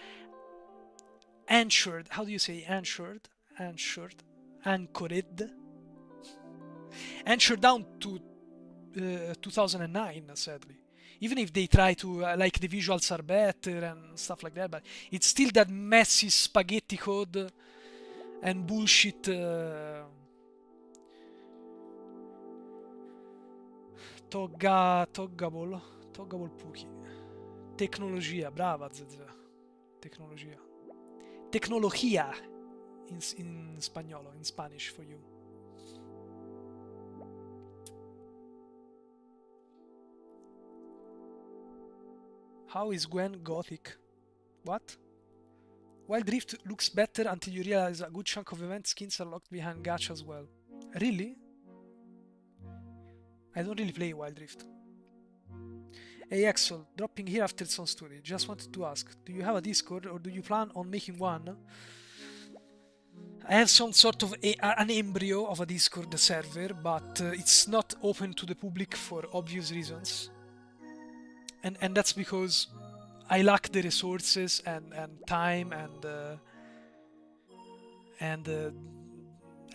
[SPEAKER 1] anchored. How do you say anchored? Anchored down to 2009, sadly. Even if they try to, like, the visuals are better and stuff like that, but it's still that messy spaghetti code and bullshit. Toggable Puki. Tecnologia, brava ZZ. Tecnología in spagnolo, in Spanish for you. How is Gwen Gothic? What? Wild Rift looks better until you realize a good chunk of event skins are locked behind gacha as well. Really? I don't really play Wild Rift. Hey Axel, dropping here after some story. Just wanted to ask, do you have a Discord or do you plan on making one? I have some sort of an embryo of a Discord server, but it's not open to the public for obvious reasons. And that's because I lack the resources and time and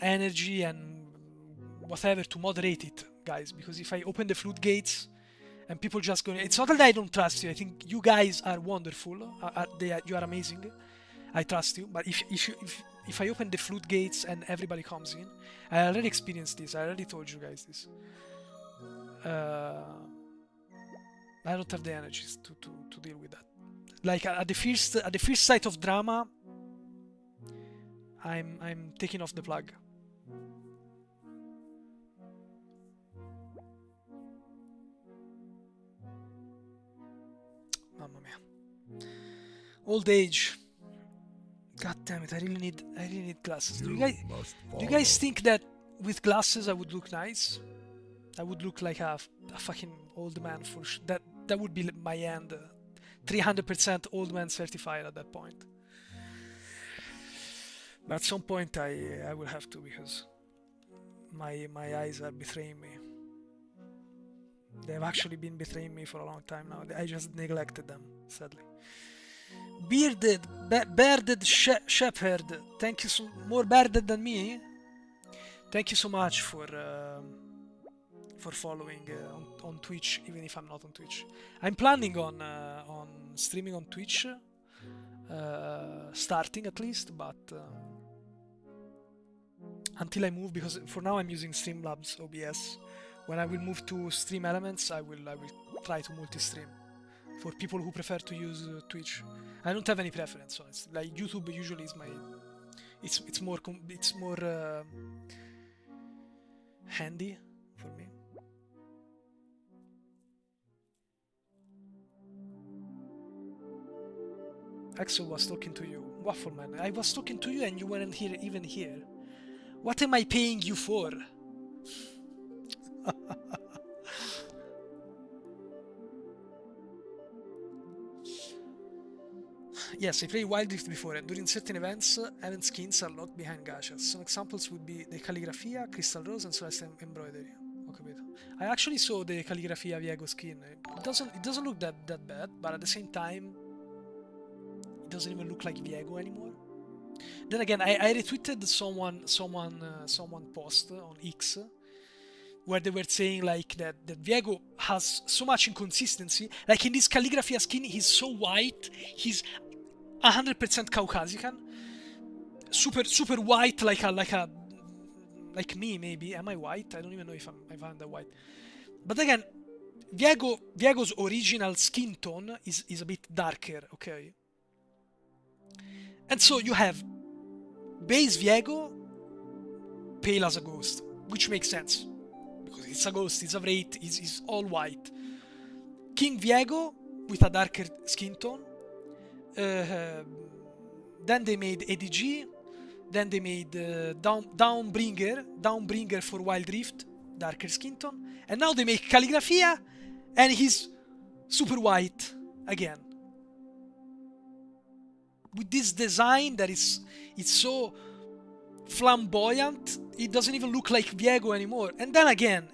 [SPEAKER 1] energy and whatever to moderate it, guys. Because if I open the floodgates and people just go, it's not that I don't trust you. I think you guys are wonderful. You are amazing. I trust you. But if I open the floodgates and everybody comes in, I already experienced this. I already told you guys this. I don't have the energies to deal with that. Like at the first sight of drama, I'm taking off the plug. Mamma mia. Old age. God damn it! I really need glasses. Do you guys think that with glasses I would look nice? I would look like a fucking old man for sure. That would be my end. 300% old man certified at that point. But at some point I will have to, because my eyes are betraying me. They've actually been betraying me for a long time now. I just neglected them, sadly. Bearded shepherd. Thank you so more bearded than me. Thank you so much for following on Twitch, even if I'm not on Twitch. I'm planning on streaming on Twitch, starting at least, but until I move, because for now I'm using Streamlabs OBS. When I will move to Stream Elements, I will try to multi-stream. For people who prefer to use Twitch, I don't have any preference, honestly. Like YouTube usually is my, it's more handy for me. Axel was talking to you. Waffleman, I was talking to you and you weren't even here. What am I paying you for? Yes, I played Wild Rift before, and during certain events, event skins are locked behind gachas. Some examples would be the Calligraphia, Crystal Rose, and Celestial Embroidery. Ho capito. I actually saw the Calligraphia Viego skin. It doesn't look that bad, but at the same time, it doesn't even look like Viego anymore. Then again, I retweeted someone post on X where they were saying like that Viego has so much inconsistency. Like in this Calligraphia skin, he's so white, he's 100% Caucasian, super white, like me maybe. Am I white? I don't even know if I'm that white. But again, Viego's original skin tone is a bit darker, okay? And so you have base Viego, pale as a ghost, which makes sense because it's a ghost, it's a wraith, it's all white. King Viego with a darker skin tone. Then they made ADG. Then they made Downbringer for Wild Rift, darker skin tone. And now they make Calligraphia, and he's super white again. With this design that it's so flamboyant. It doesn't even look like Diego anymore. And then again,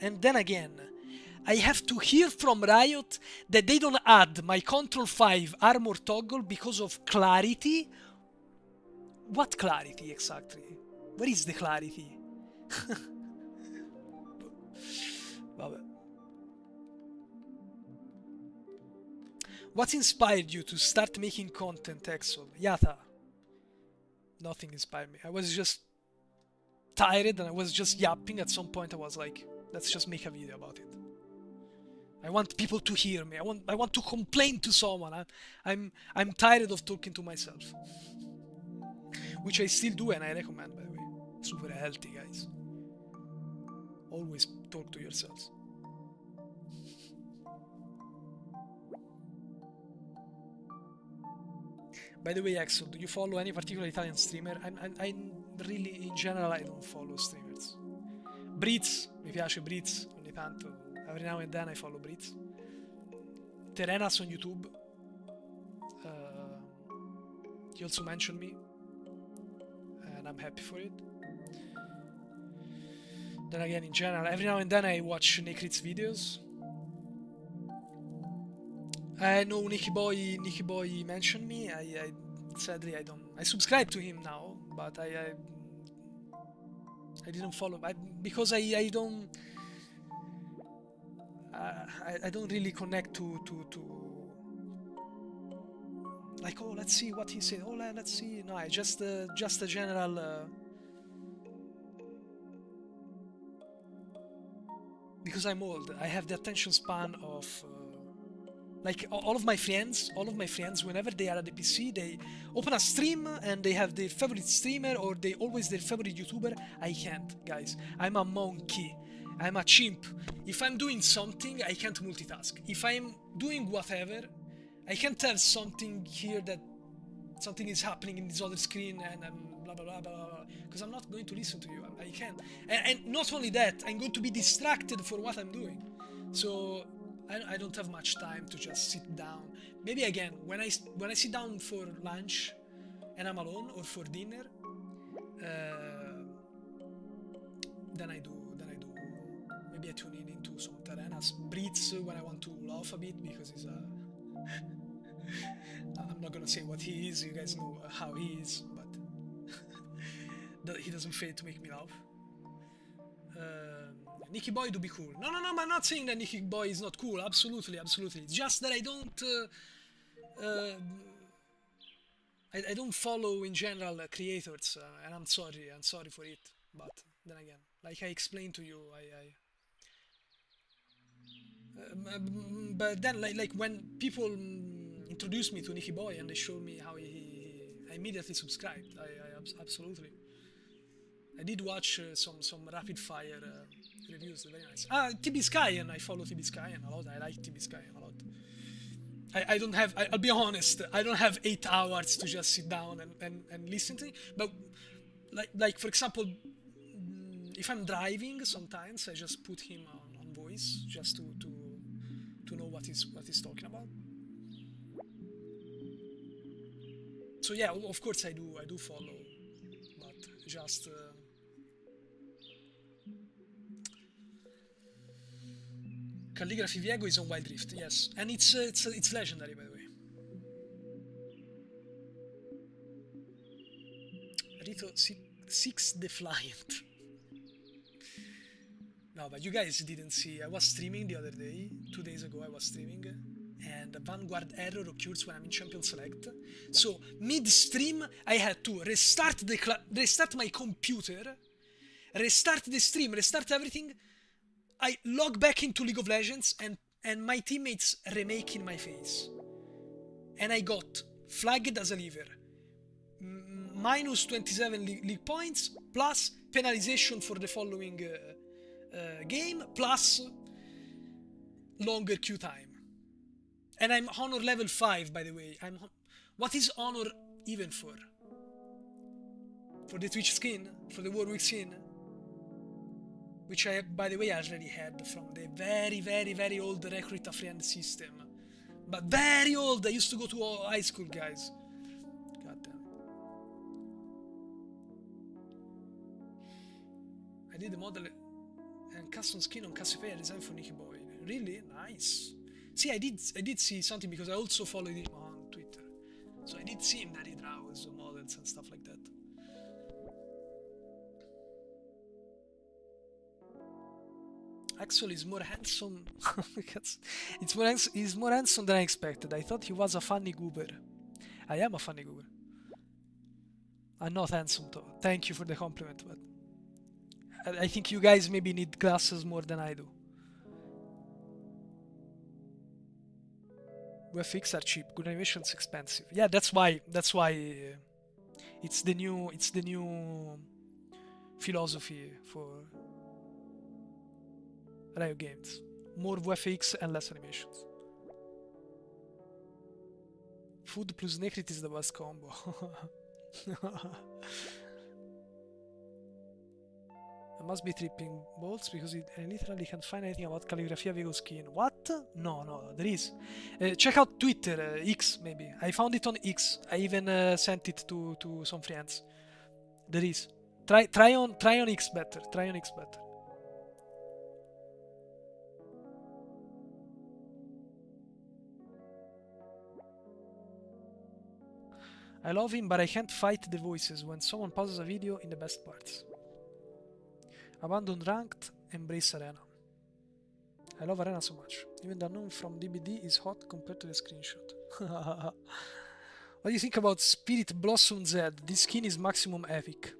[SPEAKER 1] I have to hear from Riot that they don't add my Control 5 armor toggle because of clarity. What clarity exactly? Where is the clarity? Vabbè. What inspired you to start making content, Exol? Yata. Nothing inspired me. I was just tired and I was just yapping. At some point I was like, let's just make a video about it. I want people to hear me. I want to complain to someone. I'm tired of talking to myself. Which I still do and I recommend, by the way. Super healthy, guys. Always talk to yourselves. By the way, Axel, do you follow any particular Italian streamer? I'm really, in general, I don't follow streamers. Britz, mi piace Britz, ogni tanto. Every now and then I follow Britz. Terenas on YouTube. He also mentioned me. And I'm happy for it. Then again, in general, every now and then I watch Nekrit's videos. I know Nicky Boy mentioned me. Sadly I don't. I subscribe to him now, but I didn't follow because I don't. I don't really connect to like, oh, let's see what he said. Oh, let's see. No, I just a general. Because I'm old, I have the attention span of like all of my friends, whenever they are at the PC, they open a stream and they have their favorite streamer or they always their favorite YouTuber. I can't, guys. I'm a monkey. I'm a chimp. If I'm doing something, I can't multitask. If I'm doing whatever, I can't have something here that something is happening in this other screen and I'm blah blah blah blah blah, because I'm not going to listen to you. I can't. And not only that, I'm going to be distracted for what I'm doing. So I don't have much time to just sit down. Maybe again when I sit down for lunch and I'm alone or for dinner, then I do. Maybe I tune in into some Tarenas. Britz when I want to laugh a bit because he's a. I'm not gonna say what he is. You guys know how he is, but he doesn't fail to make me laugh. Nicky Boy do be cool. No, I'm not saying that Nicky Boy is not cool. Absolutely. It's just that I don't. I don't follow in general creators, and I'm sorry for it. But then again, like I explained to you, but then like when people introduced me to Nicky Boy and they showed me how I immediately subscribed. I absolutely. I did watch some rapid fire reviews. Very nice. TB Skyen. I follow TB Skyen a lot. I like TB Skyen a lot. I don't have. I'll be honest. I don't have 8 hours to just sit down and listen to it. But like for example, if I'm driving, sometimes I just put him on voice just to know what he's talking about. So yeah, of course I do follow, but just. Calligraphy Viego is on Wild Rift, yes, and it's legendary, by the way. Rito 6 Defiant. No, but you guys didn't see. I was streaming the other day, 2 days ago. I was streaming, and a Vanguard error occurs when I'm in Champion Select. So mid-stream, I had to restart my computer, restart the stream, restart everything. I log back into League of Legends and my teammates remake in my face. And I got flagged as a leaver. Minus 27 league points, plus penalization for the following game, plus longer queue time. And I'm honor level 5, by the way. What is honor even for? For the Twitch skin? For the Warwick skin? Which I, by the way, already had from the very, very, very old Recruit a Friend system. But very old! I used to go to high school, guys. God damn I did the model and custom skin on Cassiopeia design for Nicky Boy. Really? Nice. See, I did see something because I also followed him on Twitter. So I did see him that he draws models and stuff like that. Axel is more handsome. He's more handsome than I expected. I thought he was a funny goober. I am a funny goober. I'm not handsome though. Thank you for the compliment, but I think you guys maybe need glasses more than I do. VFX are cheap. Good animation's expensive. Yeah, that's why. It's the new philosophy for Riot games. More VFX and less animations. Food plus Necrit is the best combo. I must be tripping balls because I literally can't find anything about Calligrafia Vigo skin. What? No, there is. Check out Twitter, X maybe. I found it on X. I even sent it to some friends. There is. Try on X better. Try on X better. I love him, but I can't fight the voices when someone pauses a video in the best parts. Abandon Ranked, embrace Arena. I love Arena so much. Even the unknown from DBD is hot compared to the screenshot. What do you think about Spirit Blossom Z? This skin is maximum epic.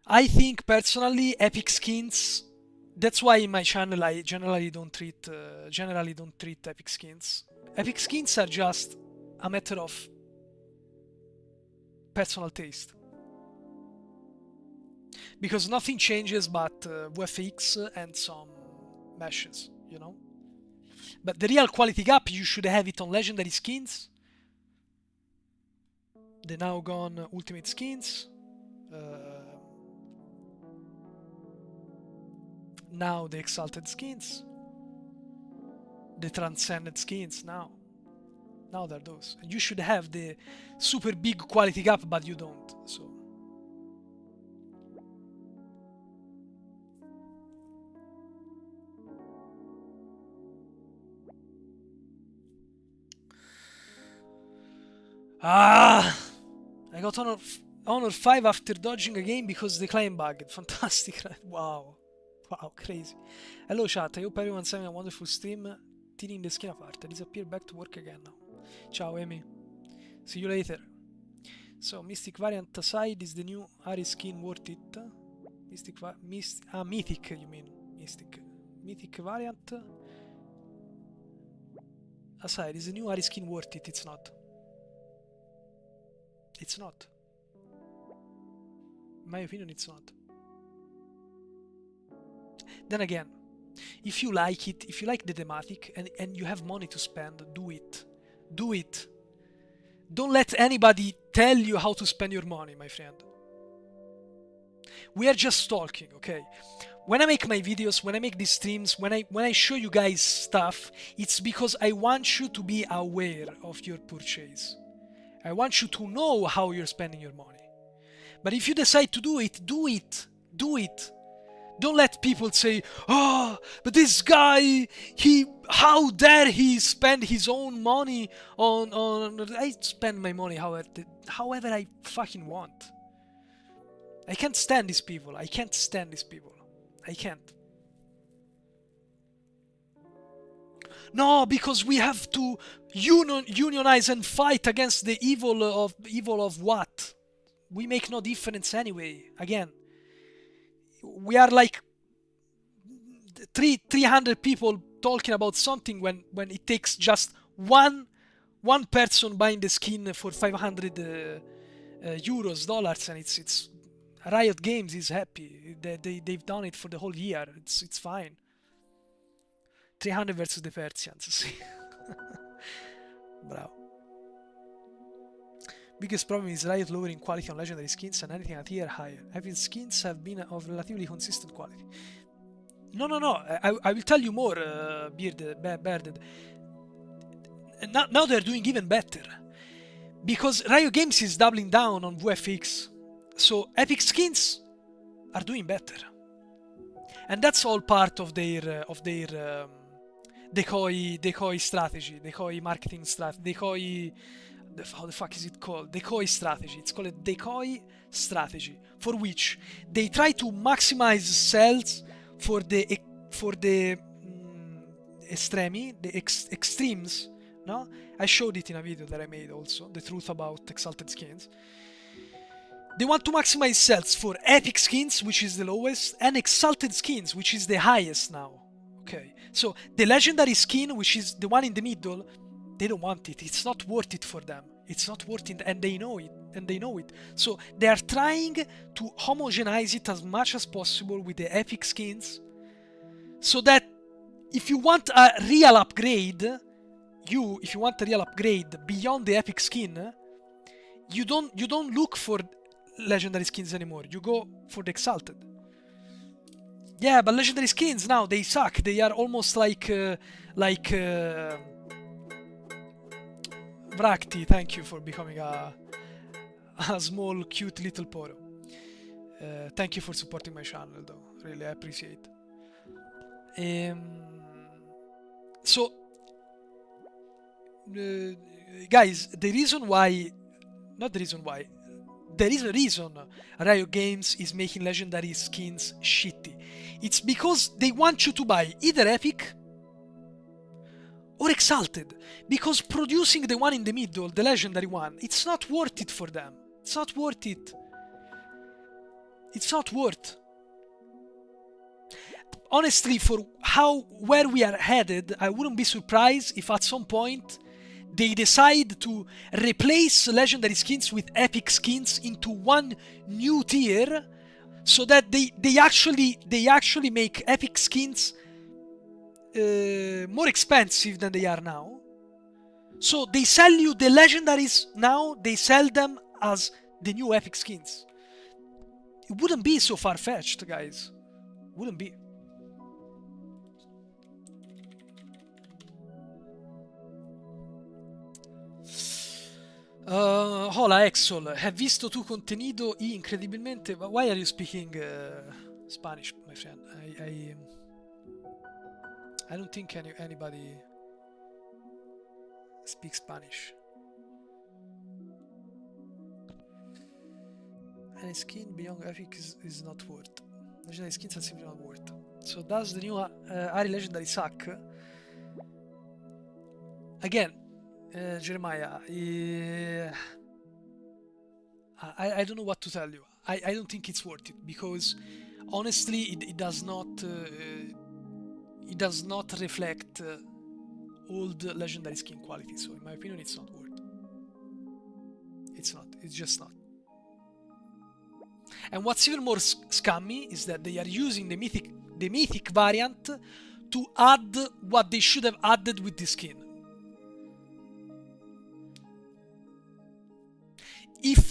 [SPEAKER 1] I think personally epic skins. That's why in my channel I generally don't treat epic skins. Epic skins are just a matter of personal taste. Because nothing changes but VFX and some meshes, you know? But the real quality gap, you should have it on legendary skins, the now gone ultimate skins, now the exalted skins, the transcended skins now they're those. And you should have the super big quality gap, but you don't, so. I got honor 5 after dodging a game because the client bugged. Fantastic. Wow, crazy. Hello chat, I hope everyone's having a wonderful stream. Tearing the skin apart. I disappear back to work again now. Ciao Amy. See you later. So, Mystic variant aside, is the new Ahri skin worth it? Mythic you mean. Mythic variant aside, is the new Ahri skin worth it? It's not. It's not. In my opinion, it's not. Then again, if you like it, if you like the thematic and you have money to spend, do it. Do it. Don't let anybody tell you how to spend your money, my friend. We are just talking, okay? When I make my videos, when I make these streams, when I show you guys stuff, it's because I want you to be aware of your purchase. I want you to know how you're spending your money. But if you decide to do it, do it. Do it. Don't let people say, oh, but this guy, how dare he spend his own money on I spend my money however I fucking want. I can't stand these people. I can't stand these people. I can't. No, because we have to unionize and fight against the evil of what? We make no difference anyway. Again, we are like 300 people talking about something when it takes just one person buying the skin for 500 euros, dollars, and it's Riot Games is happy. They've done it for the whole year. It's fine. 300 versus the Persians, sì. Bravo. Biggest problem is Riot lowering quality on legendary skins and anything a tier higher. Having skins have been of relatively consistent quality. No. I will tell you more, Bearded. Now they're doing even better. Because Riot Games is doubling down on VFX. So Epic Skins are doing better, and that's all part of their decoy strategy, decoy marketing strategy, decoy. How the fuck is it called? Decoy strategy. It's called a decoy strategy, for which they try to maximize sales for the extremes. No, I showed it in a video that I made also. The truth about exalted skins. They want to maximize sales for epic skins, which is the lowest, and exalted skins, which is the highest now. Okay, so the legendary skin, which is the one in the middle, they don't want it. It's not worth it for them. It's not worth it, and they know it. So they are trying to homogenize it as much as possible with the epic skins, so that if you want a real upgrade, beyond the epic skin, you don't look for legendary skins anymore. You go for the exalted. Yeah, but legendary skins now, they suck. They are almost like Vrakti, thank you for becoming a small, cute little poro. Thank you for supporting my channel, though. Really, I appreciate. So, guys, there is a reason Riot Games is making legendary skins shitty. It's because they want you to buy either epic or exalted, because producing the one in the middle, the legendary one, it's not worth it for them. It's not worth it. It's not worth. Honestly, for where we are headed, I wouldn't be surprised if at some point they decide to replace legendary skins with epic skins into one new tier, so that they actually make epic skins more expensive than they are now. So they sell you the legendaries now, they sell them as the new epic skins. It wouldn't be so far-fetched, guys. Wouldn't be. Hola Exol, have visto tu contenido y incredibilmente. Why are you speaking Spanish, my friend? I don't think anybody speaks Spanish. Any skin beyond epic is not worth. Legendary skins are simply not worth. So does the new Ahri legendary suck? Again, Jeremiah, I don't know what to tell you. I don't think it's worth it, because honestly it does not reflect old legendary skin quality. So in my opinion, it's not worth. It's just not. And what's even more scummy is that they are using the mythic variant to add what they should have added with the skin. If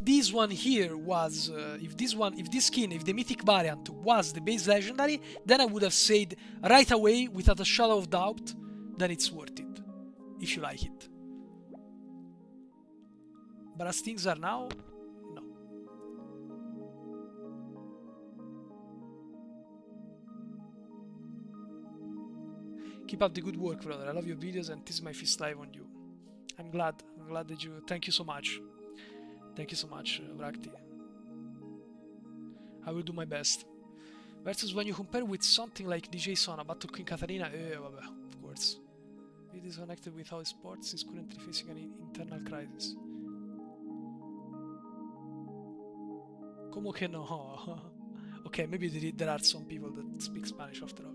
[SPEAKER 1] this one here was if this skin, if the mythic variant was the base legendary, then I would have said right away, without a shadow of doubt, that it's worth it if you like it. But as things are now, no. Keep up the good work, brother. I love your videos, and this is my first live on you. I'm glad that you. Thank you so much. Thank you so much, Vrakti. I will do my best. Versus when you compare with something like DJ Sona, Battle Queen Katarina, of course. He disconnected with how sports is currently facing an internal crisis. Como que no? Okay, maybe there are some people that speak Spanish after all.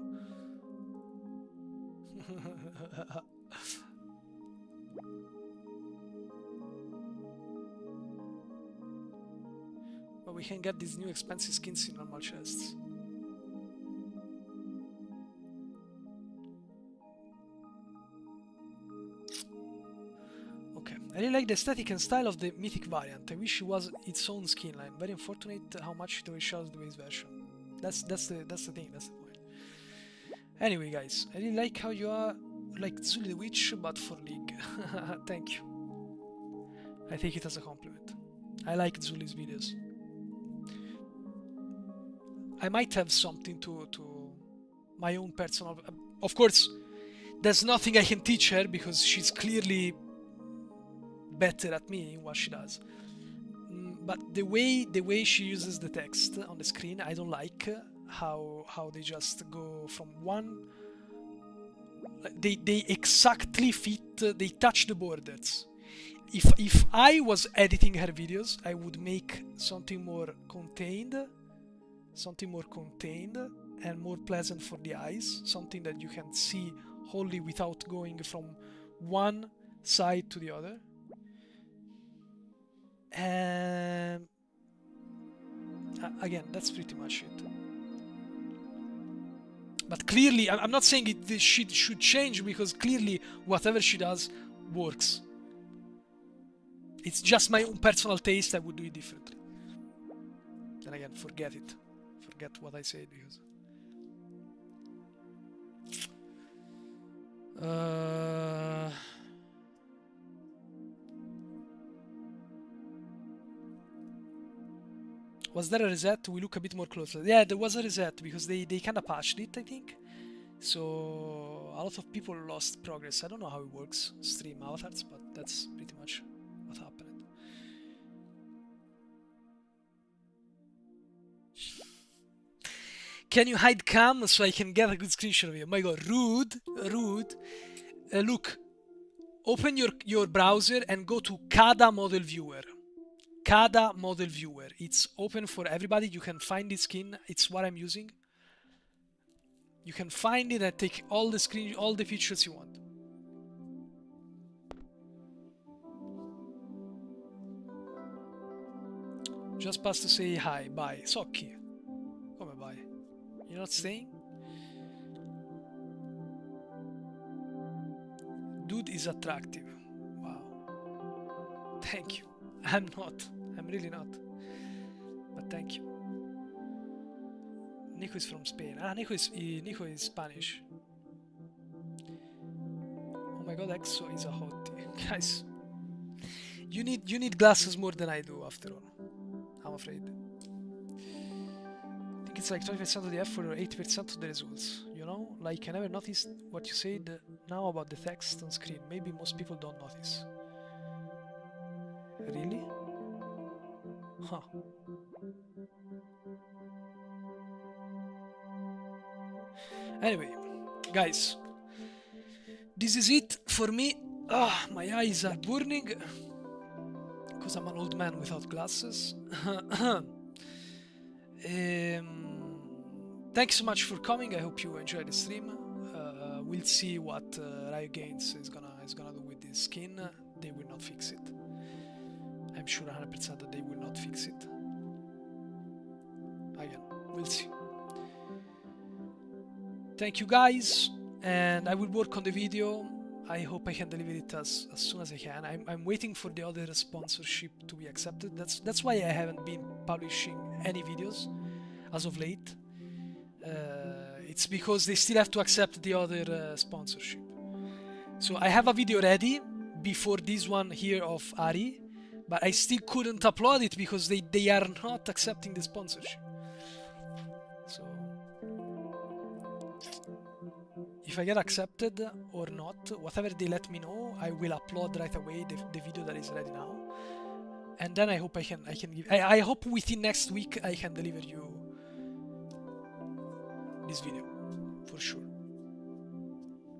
[SPEAKER 1] But we can get these new expensive skins in normal chests. Okay, I really like the aesthetic and style of the mythic variant. I wish it was its own skin line. Very unfortunate how much it overshadows the base version. That's the thing. That's the point. Anyway, guys, I really like how you are like Zully the Witch, but for League. Thank you. I take it as a compliment. I like Zully's videos. I might have something to my own personal. Of course, there's nothing I can teach her because she's clearly better at me in what she does. But the way she uses the text on the screen, I don't like how they just go from one. They exactly fit. They touch the borders. If I was editing her videos, I would make something more contained and more pleasant for the eyes, something that you can see wholly without going from one side to the other. And again, that's pretty much it. But clearly, I'm not saying she should change, because clearly whatever she does works. It's just my own personal taste. I would do it differently. And again, forget it. Forget what I said, because was there a reset? We look a bit more closely. Yeah, there was a reset because they kind of patched it, I think. So a lot of people lost progress. I don't know how it works, stream avatars, but that's pretty much what happened. Can you hide cam so I can get a good screenshot of you? Oh my god, rude. Look, open your browser and go to CADA model viewer. CADA model viewer. It's open for everybody. You can find this skin. It's what I'm using. You can find it and take all the pictures you want. Just pass to say hi, bye. Socchi. Come bye? You're not staying? Dude is attractive. Wow. Thank you. I'm not. I'm really not. But thank you. Nico is from Spain. Ah, Nico is Spanish. Oh my god, EXO is a hottie. Guys, you need glasses more than I do, after all. I'm afraid. I think it's like 20% of the effort or 80% of the results. You know? Like, I never noticed what you said now about the text on screen. Maybe most people don't notice. Really? Huh. Anyway, guys, this is it for me. Ah, my eyes are burning because I'm an old man without glasses. Thanks so much for coming. I hope you enjoyed the stream. We'll see what Riot Games is gonna do with this skin. They will not fix it. I'm sure 100% that they will not fix it. Again, we'll see. Thank you guys, and I will work on the video. I hope I can deliver it as soon as I can. I'm waiting for the other sponsorship to be accepted. That's why I haven't been publishing any videos as of late. It's because they still have to accept the other sponsorship. So I have a video ready before this one here of Ahri, but I still couldn't upload it because they are not accepting the sponsorship. So if I get accepted or not, whatever they let me know, I will upload right away the video that is ready now. And then I hope I can give. I hope within next week I can deliver you this video for sure.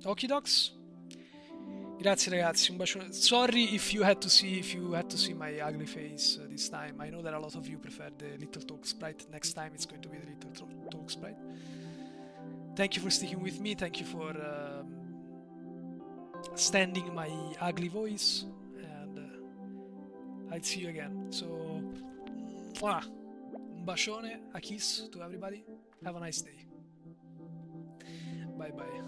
[SPEAKER 1] Okie dogs. Grazie ragazzi, un bacione. Sorry if you had to see my ugly face this time. I know that a lot of you prefer the little talk sprite. Next time it's going to be the little talk sprite. Thank you for sticking with me. Thank you for standing my ugly voice, and I'll see you again. So, un bacione, a kiss to everybody. Have a nice day. Bye bye.